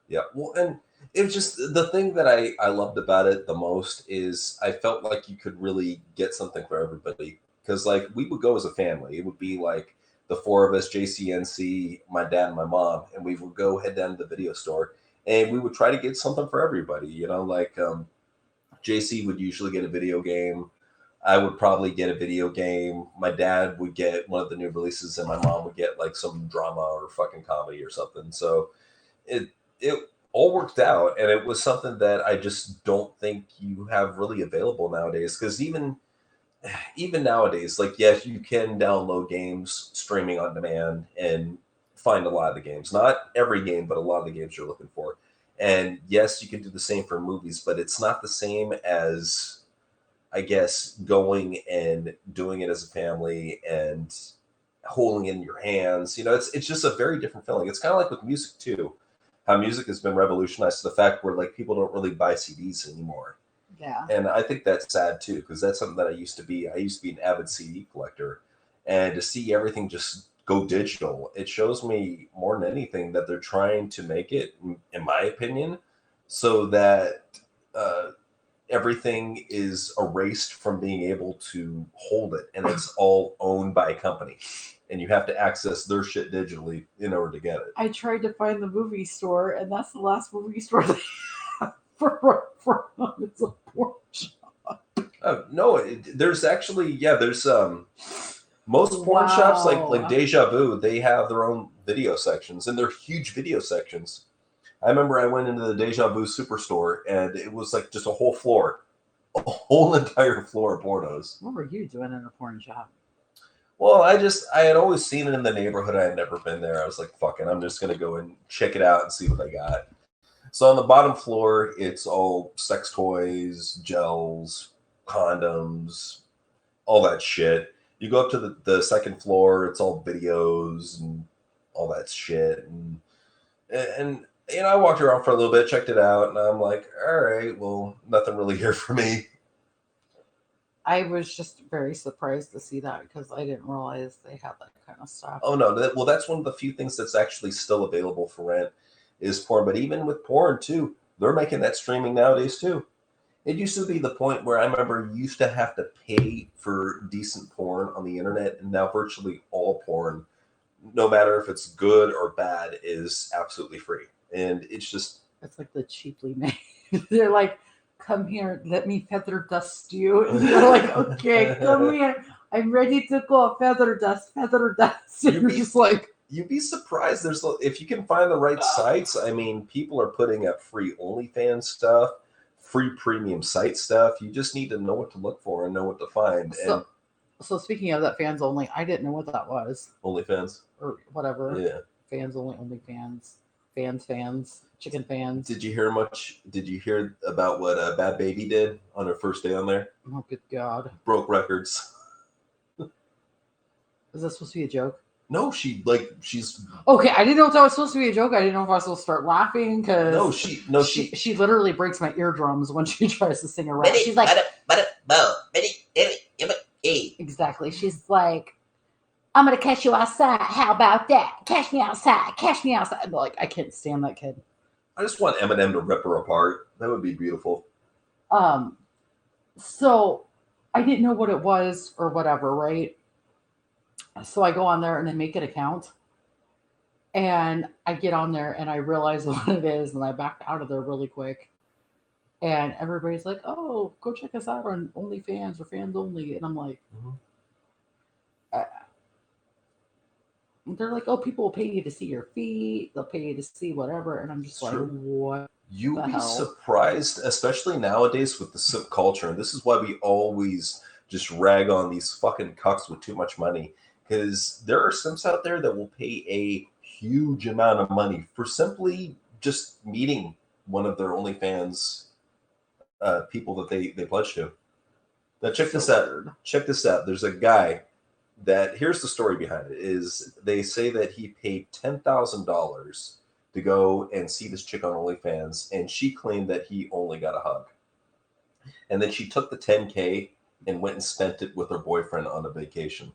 S1: Yeah. Well, and it was just the thing that I loved about it the most is I felt like you could really get something for everybody. Because like we would go as a family. It would be like the four of us, JCNC, my dad and my mom, and we would go head down to the video store and we would try to get something for everybody. You know, like JC would usually get a video game. I would probably get a video game. My dad would get one of the new releases, and my mom would get like some drama or fucking comedy or something. So it all worked out, and it was something that I just don't think you have really available nowadays. Because even nowadays, like yes, you can download games streaming on demand and find a lot of the games. Not every game, but a lot of the games you're looking for. And yes, you can do the same for movies, but it's not the same as, I guess, going and doing it as a family and holding it in your hands. You know, it's just a very different feeling. It's kind of like with music too, how music has been revolutionized to the fact where like people don't really buy CDs anymore.
S2: Yeah.
S1: And I think that's sad too, because that's something that I used to be. I used to be an avid CD collector, and to see everything just go digital, it shows me more than anything that they're trying to make it, in my opinion, so that everything is erased from being able to hold it, and it's all owned by a company, and you have to access their shit digitally in order to get it.
S2: I tried to find the movie store, and that's the last movie store they have for it's a porn shop.
S1: No, there's actually there's most porn shops like Deja Vu, they have their own video sections, and they're huge video sections. I remember I went into the Deja Vu Superstore, and it was like just a whole entire floor of pornos.
S2: What were you doing in a porn shop?
S1: Well, I had always seen it in the neighborhood. I had never been there. I was like, fuck it, I'm just gonna go and check it out and see what they got. So on the bottom floor, it's all sex toys, gels, condoms, all that shit. You go up to the second floor, it's all videos and all that shit. And you know, I walked around for a little bit, checked it out, and I'm like, all right, well, nothing really here for me.
S2: I was just very surprised to see that because I didn't realize they had that kind of stuff.
S1: Oh, no. Well, that's one of the few things that's actually still available for rent is porn. But even with porn, too, they're making that streaming nowadays, too. It used to be the point where I remember you used to have to pay for decent porn on the internet, and now virtually all porn, no matter if it's good or bad, is absolutely free. And it's just...
S2: It's like the cheaply made. They're like, come here, let me feather dust you. And you're like, okay, come here. I'm ready to go. Feather dust. And you're just like...
S1: You'd be surprised. If you can find the right sites, I mean, people are putting up free OnlyFans stuff, free premium site stuff. You just need to know what to look for and know what to find. And
S2: So speaking of that fans only, I didn't know what that was
S1: OnlyFans
S2: or whatever.
S1: Yeah.
S2: Fans only fans, chicken fans.
S1: Did you hear about what Bad Baby did on her first day on there?
S2: Oh, good God.
S1: Broke records.
S2: Is that supposed to be a joke?
S1: No, she's
S2: okay. I didn't know if that was supposed to be a joke. I didn't know if I was supposed to start laughing because she literally breaks my eardrums when she tries to sing a rap. She's like, exactly. She's like, I'm gonna catch you outside. How about that? Catch me outside. Catch me outside. Like, I can't stand that kid.
S1: I just want Eminem to rip her apart. That would be beautiful.
S2: So I didn't know what it was or whatever, right? So I go on there and I make an account. And I get on there and I realize what it is, and I backed out of there really quick. And everybody's like, "Oh, go check us out on OnlyFans or Fans Only." And I'm like, they're like, "Oh, people will pay you to see your feet. They'll pay you to see whatever." And I'm just like, "What?"
S1: You'd be surprised, especially nowadays with the simp culture. And this is why we always just rag on these fucking cucks with too much money. Because there are simps out there that will pay a huge amount of money for simply just meeting one of their OnlyFans people that they pledge to. Now check this out. Check this out. There's a guy that, here's the story behind it, is they say that he paid $10,000 to go and see this chick on OnlyFans, and she claimed that he only got a hug. And then she took the $10K and went and spent it with her boyfriend on a vacation.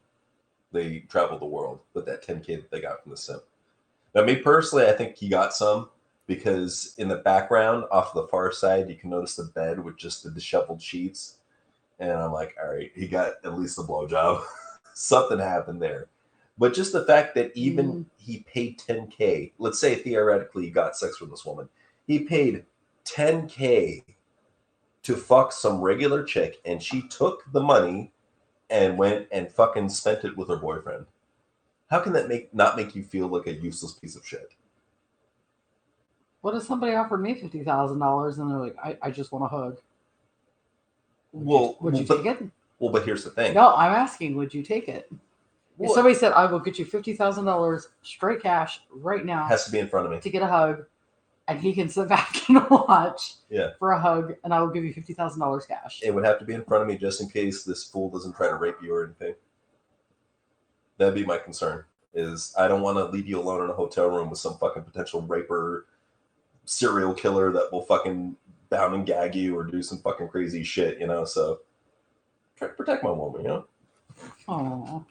S1: They traveled the world with that $10K that they got from the simp. Now, me personally, I think he got some, because in the background, off to the far side, you can notice the bed with just the disheveled sheets. And I'm like, all right, he got at least a blowjob. Something happened there. But just the fact that even he paid $10K, let's say theoretically he got sex with this woman, he paid $10K to fuck some regular chick, and she took the money and went and fucking spent it with her boyfriend. How can that not make you feel like a useless piece of shit?
S2: What if somebody offered me $50,000 and they're like, I just want a hug? Would you take it?
S1: Well, but here's the thing.
S2: No, I'm asking, would you take it? If somebody said, I will get you $50,000 straight cash right now.
S1: Has to be in front of me.
S2: To get a hug, and he can sit back and watch for a hug, and I will give you $50,000 cash.
S1: It would have to be in front of me just in case this fool doesn't try to rape you or anything. That'd be my concern, is I don't want to leave you alone in a hotel room with some fucking potential raper, serial killer that will fucking bound and gag you or do some fucking crazy shit, you know? So try to protect my woman, you know?
S2: Oh.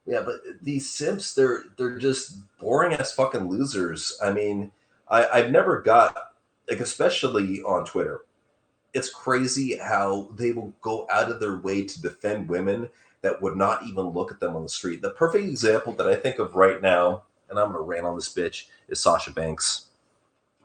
S1: Yeah, but these simps, they're just boring ass fucking losers. I mean, I've never got, like, especially on Twitter, it's crazy how they will go out of their way to defend women that would not even look at them on the street. The perfect example that I think of right now, and I'm going to rant on this bitch, is Sasha Banks.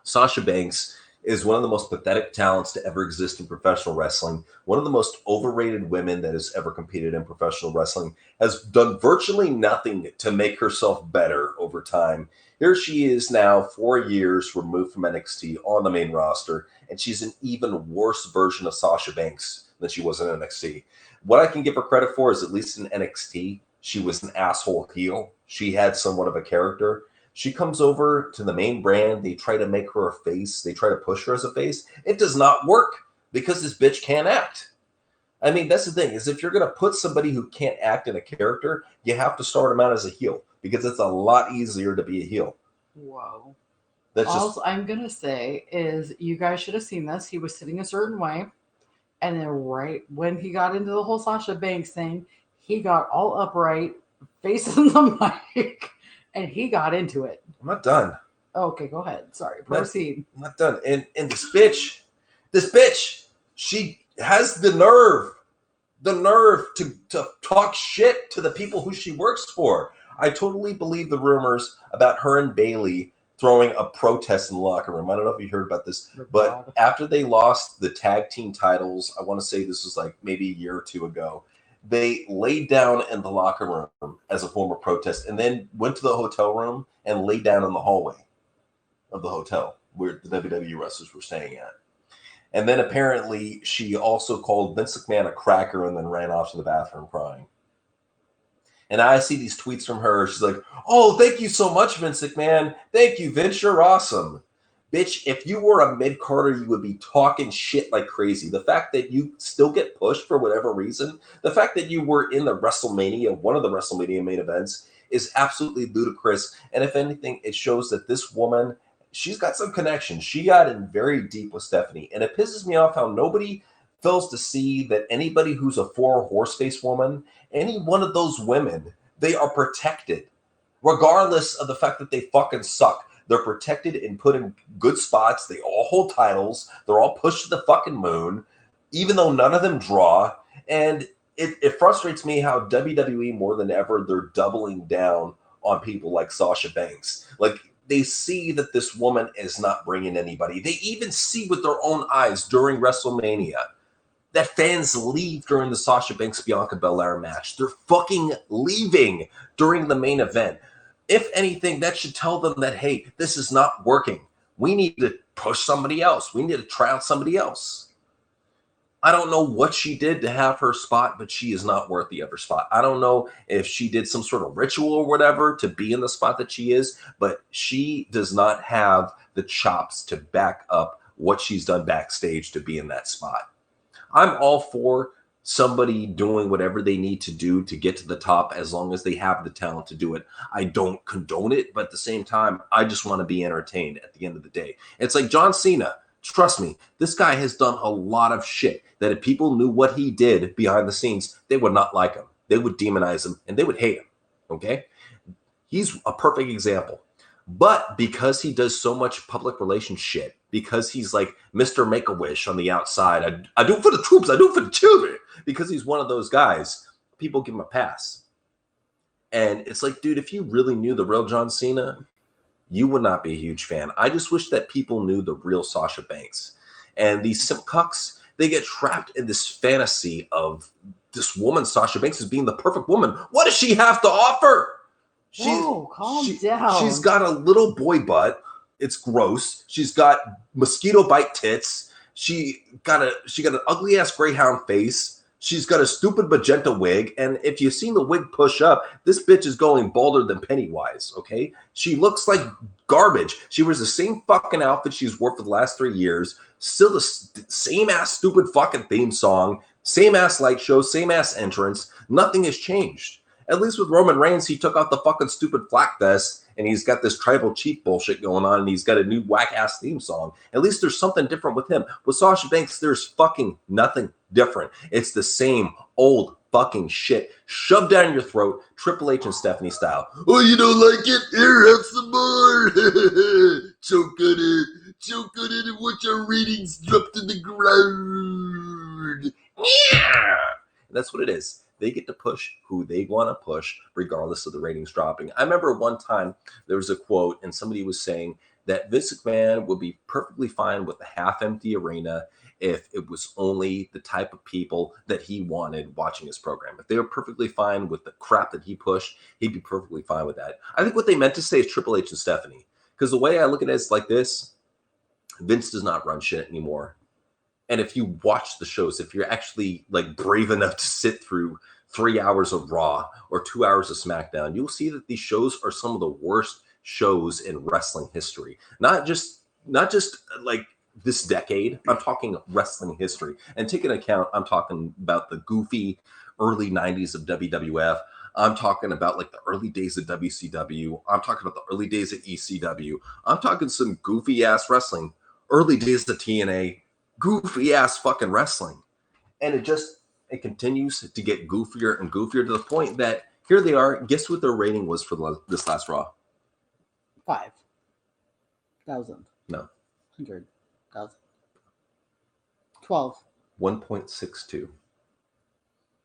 S1: Sasha Banks is one of the most pathetic talents to ever exist in professional wrestling. One of the most overrated women that has ever competed in professional wrestling, has done virtually nothing to make herself better over time. Here she is now, 4 years removed from NXT on the main roster, and she's an even worse version of Sasha Banks than she was in NXT. What I can give her credit for is, at least in NXT, she was an asshole heel. She had somewhat of a character. She comes over to the main brand. They try to make her a face. They try to push her as a face. It does not work because this bitch can't act. I mean, that's the thing, is if you're going to put somebody who can't act in a character, you have to start them out as a heel, because it's a lot easier to be a heel.
S2: Whoa.
S1: That's
S2: all I'm going to say is, you guys should have seen this. He was sitting a certain way. And then right when he got into the whole Sasha Banks thing, he got all upright, facing the mic, and he got into it.
S1: I'm not done.
S2: Okay, go ahead. Sorry, proceed.
S1: I'm not done. And this bitch, she has the nerve to talk shit to the people who she works for. I totally believe the rumors about her and Bailey throwing a protest in the locker room. I don't know if you heard about this, but after they lost the tag team titles, I want to say this was like maybe a year or two ago, they laid down in the locker room as a form of protest, and then went to the hotel room and laid down in the hallway of the hotel where the WWE wrestlers were staying at. And then apparently she also called Vince McMahon a cracker and then ran off to the bathroom crying. And I see these tweets from her. She's like, oh, thank you so much, Vince McMahon. Thank you, Vince. You're awesome. Bitch, if you were a mid-carder, you would be talking shit like crazy. The fact that you still get pushed for whatever reason, the fact that you were in the WrestleMania, one of the WrestleMania main events, is absolutely ludicrous. And if anything, it shows that this woman, she's got some connections. She got in very deep with Stephanie. And it pisses me off how nobody fails to see that anybody who's a horse-faced woman, any one of those women, they are protected, regardless of the fact that they fucking suck. They're protected and put in good spots. They all hold titles. They're all pushed to the fucking moon, even though none of them draw. And it frustrates me how WWE, more than ever, they're doubling down on people like Sasha Banks. Like, they see that this woman is not bringing anybody. They even see with their own eyes during WrestleMania that fans leave during the Sasha Banks-Bianca Belair match. They're fucking leaving during the main event. If anything, that should tell them that, hey, this is not working. We need to push somebody else. We need to try out somebody else. I don't know what she did to have her spot, but she is not worthy of her spot. I don't know if she did some sort of ritual or whatever to be in the spot that she is, but she does not have the chops to back up what she's done backstage to be in that spot. I'm all for somebody doing whatever they need to do to get to the top as long as they have the talent to do it. I don't condone it, but at the same time, I just want to be entertained at the end of the day. It's like John Cena. Trust me, this guy has done a lot of shit that if people knew what he did behind the scenes, they would not like him. They would demonize him and they would hate him, okay? He's a perfect example. But because he does so much public relations shit, because he's like Mr. Make-A-Wish on the outside, I do it for the troops, I do it for the children, because he's one of those guys, people give him a pass. And it's like, dude, if you really knew the real John Cena, you would not be a huge fan. I just wish that people knew the real Sasha Banks. And these simp cucks, they get trapped in this fantasy of this woman, Sasha Banks, as being the perfect woman. What does she have to offer?
S2: Calm down.
S1: She's got a little boy butt. It's gross. She's got mosquito bite tits. She got an ugly ass greyhound face. She's got a stupid magenta wig. And if you've seen the wig push up, this bitch is going balder than Pennywise, okay? She looks like garbage. She wears the same fucking outfit she's worn for the last 3 years. Still the same ass stupid fucking theme song. Same ass light show. Same ass entrance. Nothing has changed. At least with Roman Reigns, he took out the fucking stupid flak vest and he's got this tribal chief bullshit going on and he's got a new whack-ass theme song. At least there's something different with him. With Sasha Banks, there's fucking nothing different. It's the same old fucking shit shoved down your throat, Triple H and Stephanie style. Oh, you don't like it? Here, have some more. Choke on it. Choke on it and watch our ratings drop to the ground. Yeah. That's what it is. They get to push who they want to push, regardless of the ratings dropping. I remember one time there was a quote, and somebody was saying that Vince McMahon would be perfectly fine with a half-empty arena if it was only the type of people that he wanted watching his program. If they were perfectly fine with the crap that he pushed, he'd be perfectly fine with that. I think what they meant to say is Triple H and Stephanie, because the way I look at it is like this: Vince does not run shit anymore. And if you watch the shows, if you're actually like brave enough to sit through 3 hours of Raw or 2 hours of SmackDown, you'll see that these shows are some of the worst shows in wrestling history. Not just like this decade. I'm talking wrestling history. And take into account, I'm talking about the goofy early 90s of WWF. I'm talking about like the early days of WCW. I'm talking about the early days of ECW. I'm talking some goofy ass wrestling. Early days of TNA. Goofy ass fucking wrestling. And it continues to get goofier and goofier to the point that here they are. Guess what their rating was for this last Raw?
S2: 5,000.
S1: No.
S2: 100,000. 12.
S1: 1.62.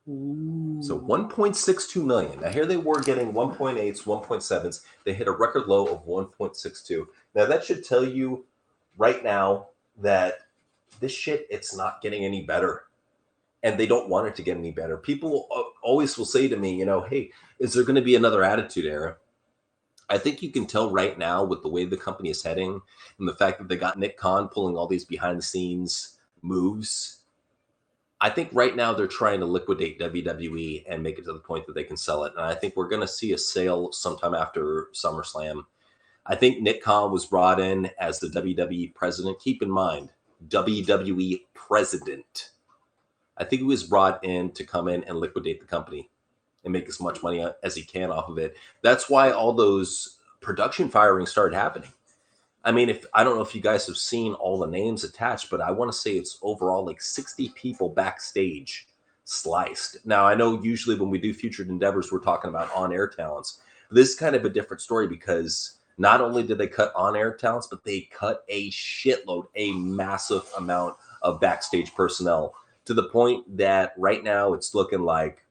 S2: Ooh.
S1: So 1.62 million. Now here they were getting 1.8s, 1.7s. They hit a record low of 1.62. Now that should tell you right now that this shit, it's not getting any better. And they don't want it to get any better. People always will say to me, hey, is there going to be another Attitude Era? I think you can tell right now with the way the company is heading and the fact that they got Nick Khan pulling all these behind the scenes moves. I think right now they're trying to liquidate WWE and make it to the point that they can sell it. And I think we're going to see a sale sometime after SummerSlam. I think Nick Khan was brought in as the WWE president. Keep in mind, WWE president. I think he was brought in to come in and liquidate the company and make as much money as he can off of it. That's why all those production firings started happening. I mean, if I don't know if you guys have seen all the names attached, but I want to say it's overall like 60 people backstage sliced. Now, I know usually when we do featured endeavors, we're talking about on-air talents. This is kind of a different story because not only did they cut on-air talents, but they cut a shitload, a massive amount of backstage personnel to the point that right now it's looking like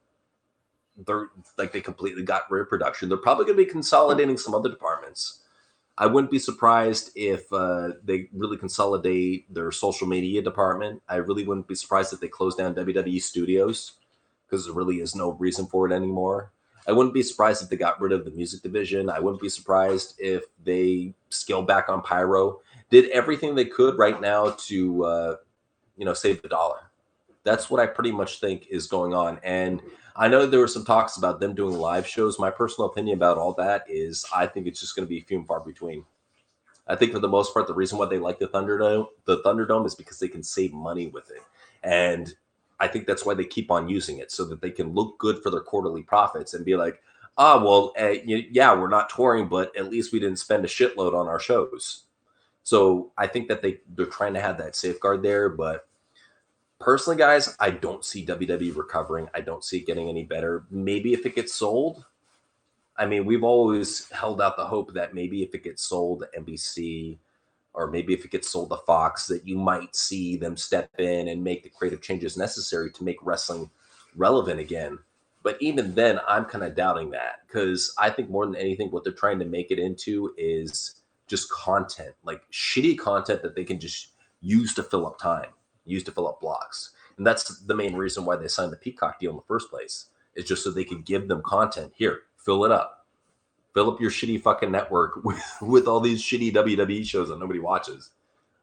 S1: they completely got rid of production. They're probably going to be consolidating some other departments. I wouldn't be surprised if they really consolidate their social media department. I really wouldn't be surprised if they close down WWE Studios because there really is no reason for it anymore. I wouldn't be surprised if they got rid of the music division. I wouldn't be surprised if they scaled back on Pyro, did everything they could right now to, save the dollar. That's what I pretty much think is going on. And I know there were some talks about them doing live shows. My personal opinion about all that is I think it's just going to be few and far between. I think for the most part, the reason why they like the Thunderdome is because they can save money with it. And I think that's why they keep on using it so that they can look good for their quarterly profits and be like, we're not touring, but at least we didn't spend a shitload on our shows. So I think that they're trying to have that safeguard there, but personally, guys, I don't see WWE recovering. I don't see it getting any better. Maybe if it gets sold. I mean, we've always held out the hope that maybe if it gets sold to NBC or maybe if it gets sold to Fox, that you might see them step in and make the creative changes necessary to make wrestling relevant again. But even then, I'm kind of doubting that because I think more than anything, what they're trying to make it into is just content, like shitty content that they can just use to fill up time. Used to fill up blocks. And that's the main reason why they signed the Peacock deal in the first place. It's just so they could give them content. Here, fill it up. Fill up your shitty fucking network with all these shitty WWE shows that nobody watches.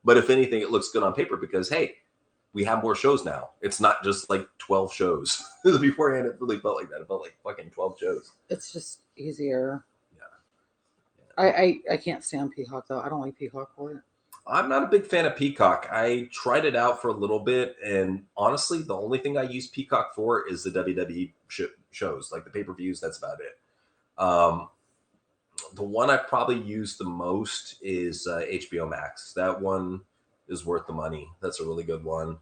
S1: But if anything, it looks good on paper because, hey, we have more shows now. It's not just like 12 shows. Beforehand, it really felt like that. It felt like fucking 12 shows.
S2: It's just easier.
S1: Yeah.
S2: I can't stand Peacock, though. I don't like Peacock for it.
S1: I'm not a big fan of Peacock. I tried it out for a little bit, and honestly, the only thing I use Peacock for is the WWE shows, like the pay-per-views. That's about it. The one I probably use the most is HBO Max. That one is worth the money. That's a really good one.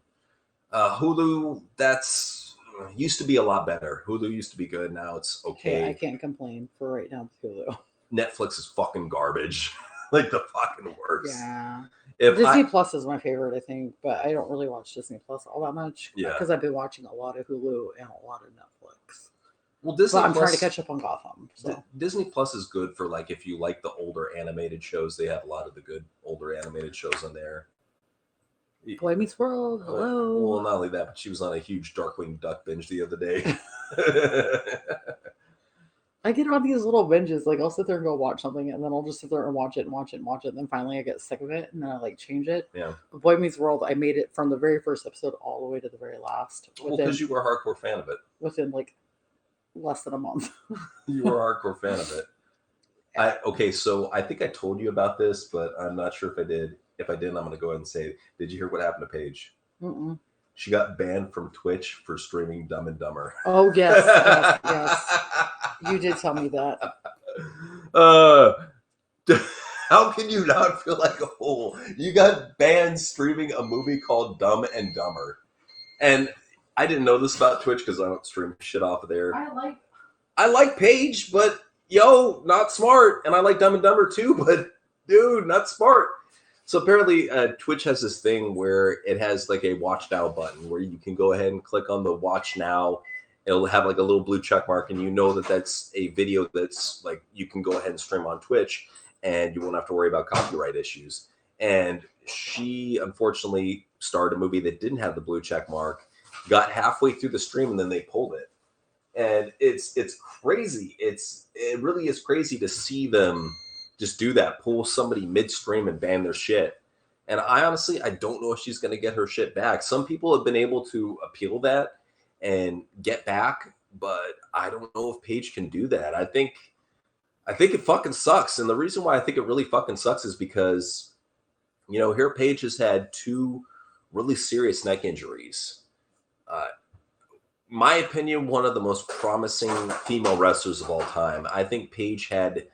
S1: Hulu, that's used to be a lot better. Hulu used to be good. Now it's okay.
S2: Hey, I can't complain for right now with Hulu.
S1: Netflix is fucking garbage. Like the fucking worst.
S2: Yeah. Disney Plus is my favorite, I think, but I don't really watch Disney Plus all that much.
S1: Yeah.
S2: Because I've been watching a lot of Hulu and a lot of Netflix.
S1: Well, Disney
S2: I'm
S1: Plus,
S2: trying to catch up on Gotham. So.
S1: Disney Plus is good for like if you like the older animated shows. They have a lot of the good older animated shows on there.
S2: Boy Meets World. Hello.
S1: Well, not only that, but she was on a huge Darkwing Duck binge the other day.
S2: I get on these little binges. Like I'll sit there and go watch something, and then I'll just sit there and watch it. And then finally I get sick of it, and then I like change it.
S1: Yeah.
S2: But Boy Meets World, I made it from the very first episode all the way to the very last.
S1: Well, because you were a hardcore fan of it.
S2: Within like less than a month.
S1: You were a hardcore fan of it. So I think I told you about this, but I'm not sure if I did. If I didn't, I'm going to go ahead and say, did you hear what happened to Paige?
S2: Mm-mm.
S1: She got banned from Twitch for streaming Dumb and Dumber.
S2: Oh, yes. You did tell me that.
S1: How can you not feel like a fool? You got banned streaming a movie called Dumb and Dumber. And I didn't know this about Twitch because I don't stream shit off of there. I like Paige, but not smart. And I like Dumb and Dumber too, but dude, not smart. So apparently Twitch has this thing where it has like a watch now button where you can go ahead and click on the watch now. It'll have like a little blue check mark and you know that that's a video that's like you can go ahead and stream on Twitch and you won't have to worry about copyright issues. And she unfortunately starred a movie that didn't have the blue check mark, got halfway through the stream and then they pulled it. And it's crazy. It really is crazy to see them just do that, pull somebody midstream and ban their shit. And I honestly, I don't know if she's going to get her shit back. Some people have been able to appeal that and get back, but I don't know if Paige can do that. I think it fucking sucks. And the reason why I think it really fucking sucks is because, here Paige has had 2 really serious neck injuries. Uh, my opinion, one of the most promising female wrestlers of all time. I think Paige had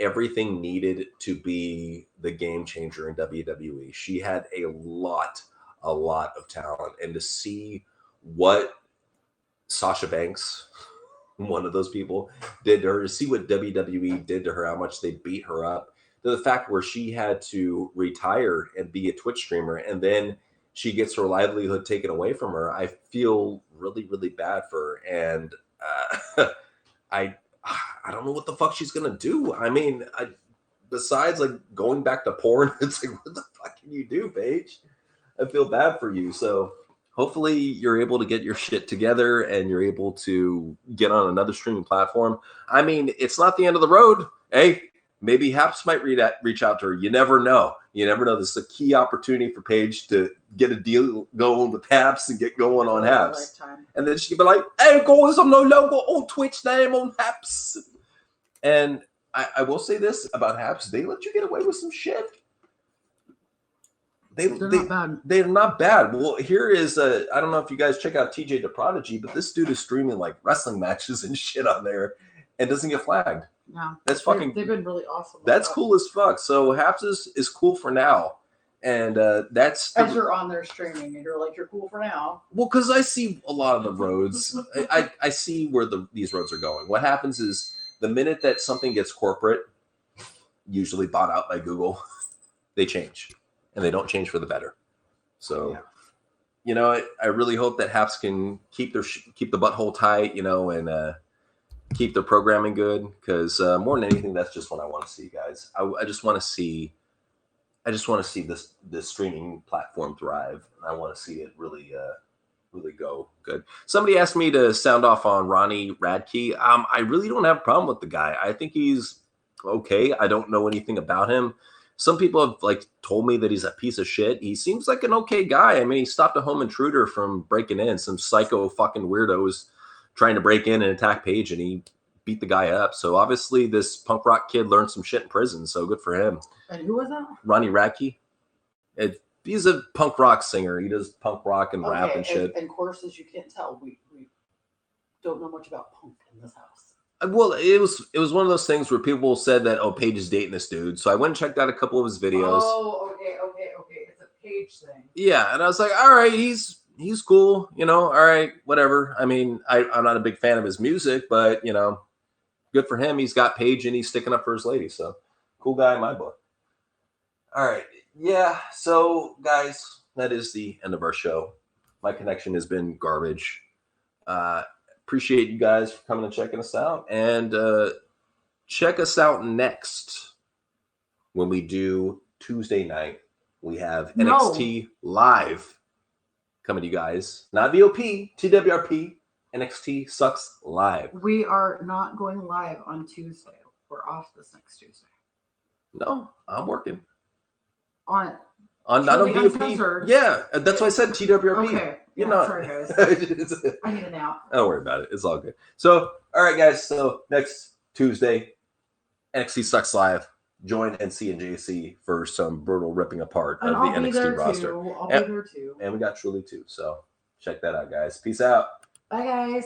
S1: everything needed to be the game changer in WWE. She had a lot of talent. And to see what Sasha Banks, one of those people, did to her, to see what WWE did to her, how much they beat her up, to the fact where she had to retire and be a Twitch streamer, and then she gets her livelihood taken away from her. I feel really, really bad for her. And I don't know what the fuck she's gonna do. I mean, besides like going back to porn, it's like, what the fuck can you do, Paige? I feel bad for you. So hopefully you're able to get your shit together and you're able to get on another streaming platform. I mean, it's not the end of the road. Hey, maybe Haps might reach out to her. You never know. You never know. This is a key opportunity for Paige to get a deal going with Haps and get going on Haps. And then she can be like, hey, guys, I'm no longer on Twitch now, I'm on Haps. And I will say this about Haps. They let you get away with some shit. They're not bad. They're not bad. Well, here is I don't know if you guys check out TJ the Prodigy, but this dude is streaming like wrestling matches and shit on there and doesn't get flagged.
S2: Yeah.
S1: That's fucking.
S2: They've been really awesome.
S1: That's cool as fuck. So Haps is cool for now. And that's
S2: as you're on there streaming and you're like, you're cool for now.
S1: Well, because I see a lot of the roads. I see where these roads are going. What happens is the minute that something gets corporate, usually bought out by Google, they change. And they don't change for the better. So, I really hope that Haps can keep the butthole tight, and keep their programming good. Because more than anything, that's just what I want to see, guys. I just want to see. This streaming platform thrive. I want to see it really go good. Somebody asked me to sound off on Ronnie Radke. I really don't have a problem with the guy. I think he's okay. I don't know anything about him. Some people have told me that he's a piece of shit. He seems like an okay guy. I mean, he stopped a home intruder from breaking in. Some psycho fucking weirdos trying to break in and attack Paige, and he beat the guy up. So obviously this punk rock kid learned some shit in prison. So good for him.
S2: And who was that?
S1: Ronnie Radke. He's a punk rock singer. He does punk rock and rap and shit.
S2: And of course, as you can't tell, we don't know much about punk in this house.
S1: Well, it was one of those things where people said that, oh, Paige is dating this dude. So I went and checked out a couple of his videos.
S2: Oh, okay. It's a Paige thing.
S1: Yeah, and I was like, all right, he's cool, all right, whatever. I mean, I'm not a big fan of his music, but, good for him. He's got Paige and he's sticking up for his lady. So cool guy in my book. All right. Yeah. So, guys, that is the end of our show. My connection has been garbage. Appreciate you guys for coming and checking us out. And check us out next when we do Tuesday night. We have NXT Live coming to you guys. Not VOP, TWRP. NXT Sucks Live.
S2: We are not going live on Tuesday. We're off this next Tuesday.
S1: No, I'm working.
S2: On
S1: not on VOP. Yeah, that's why I said TWRP.
S2: Okay.
S1: You're
S2: not. Sorry, guys. I need a nap.
S1: Don't worry about it. It's all good. So, all right, guys. So next Tuesday, NXT Sucks Live. Join NC and JC for some brutal ripping apart of the NXT roster.
S2: I'll be there too.
S1: And we got Truly too. So check that out, guys. Peace out.
S2: Bye, guys.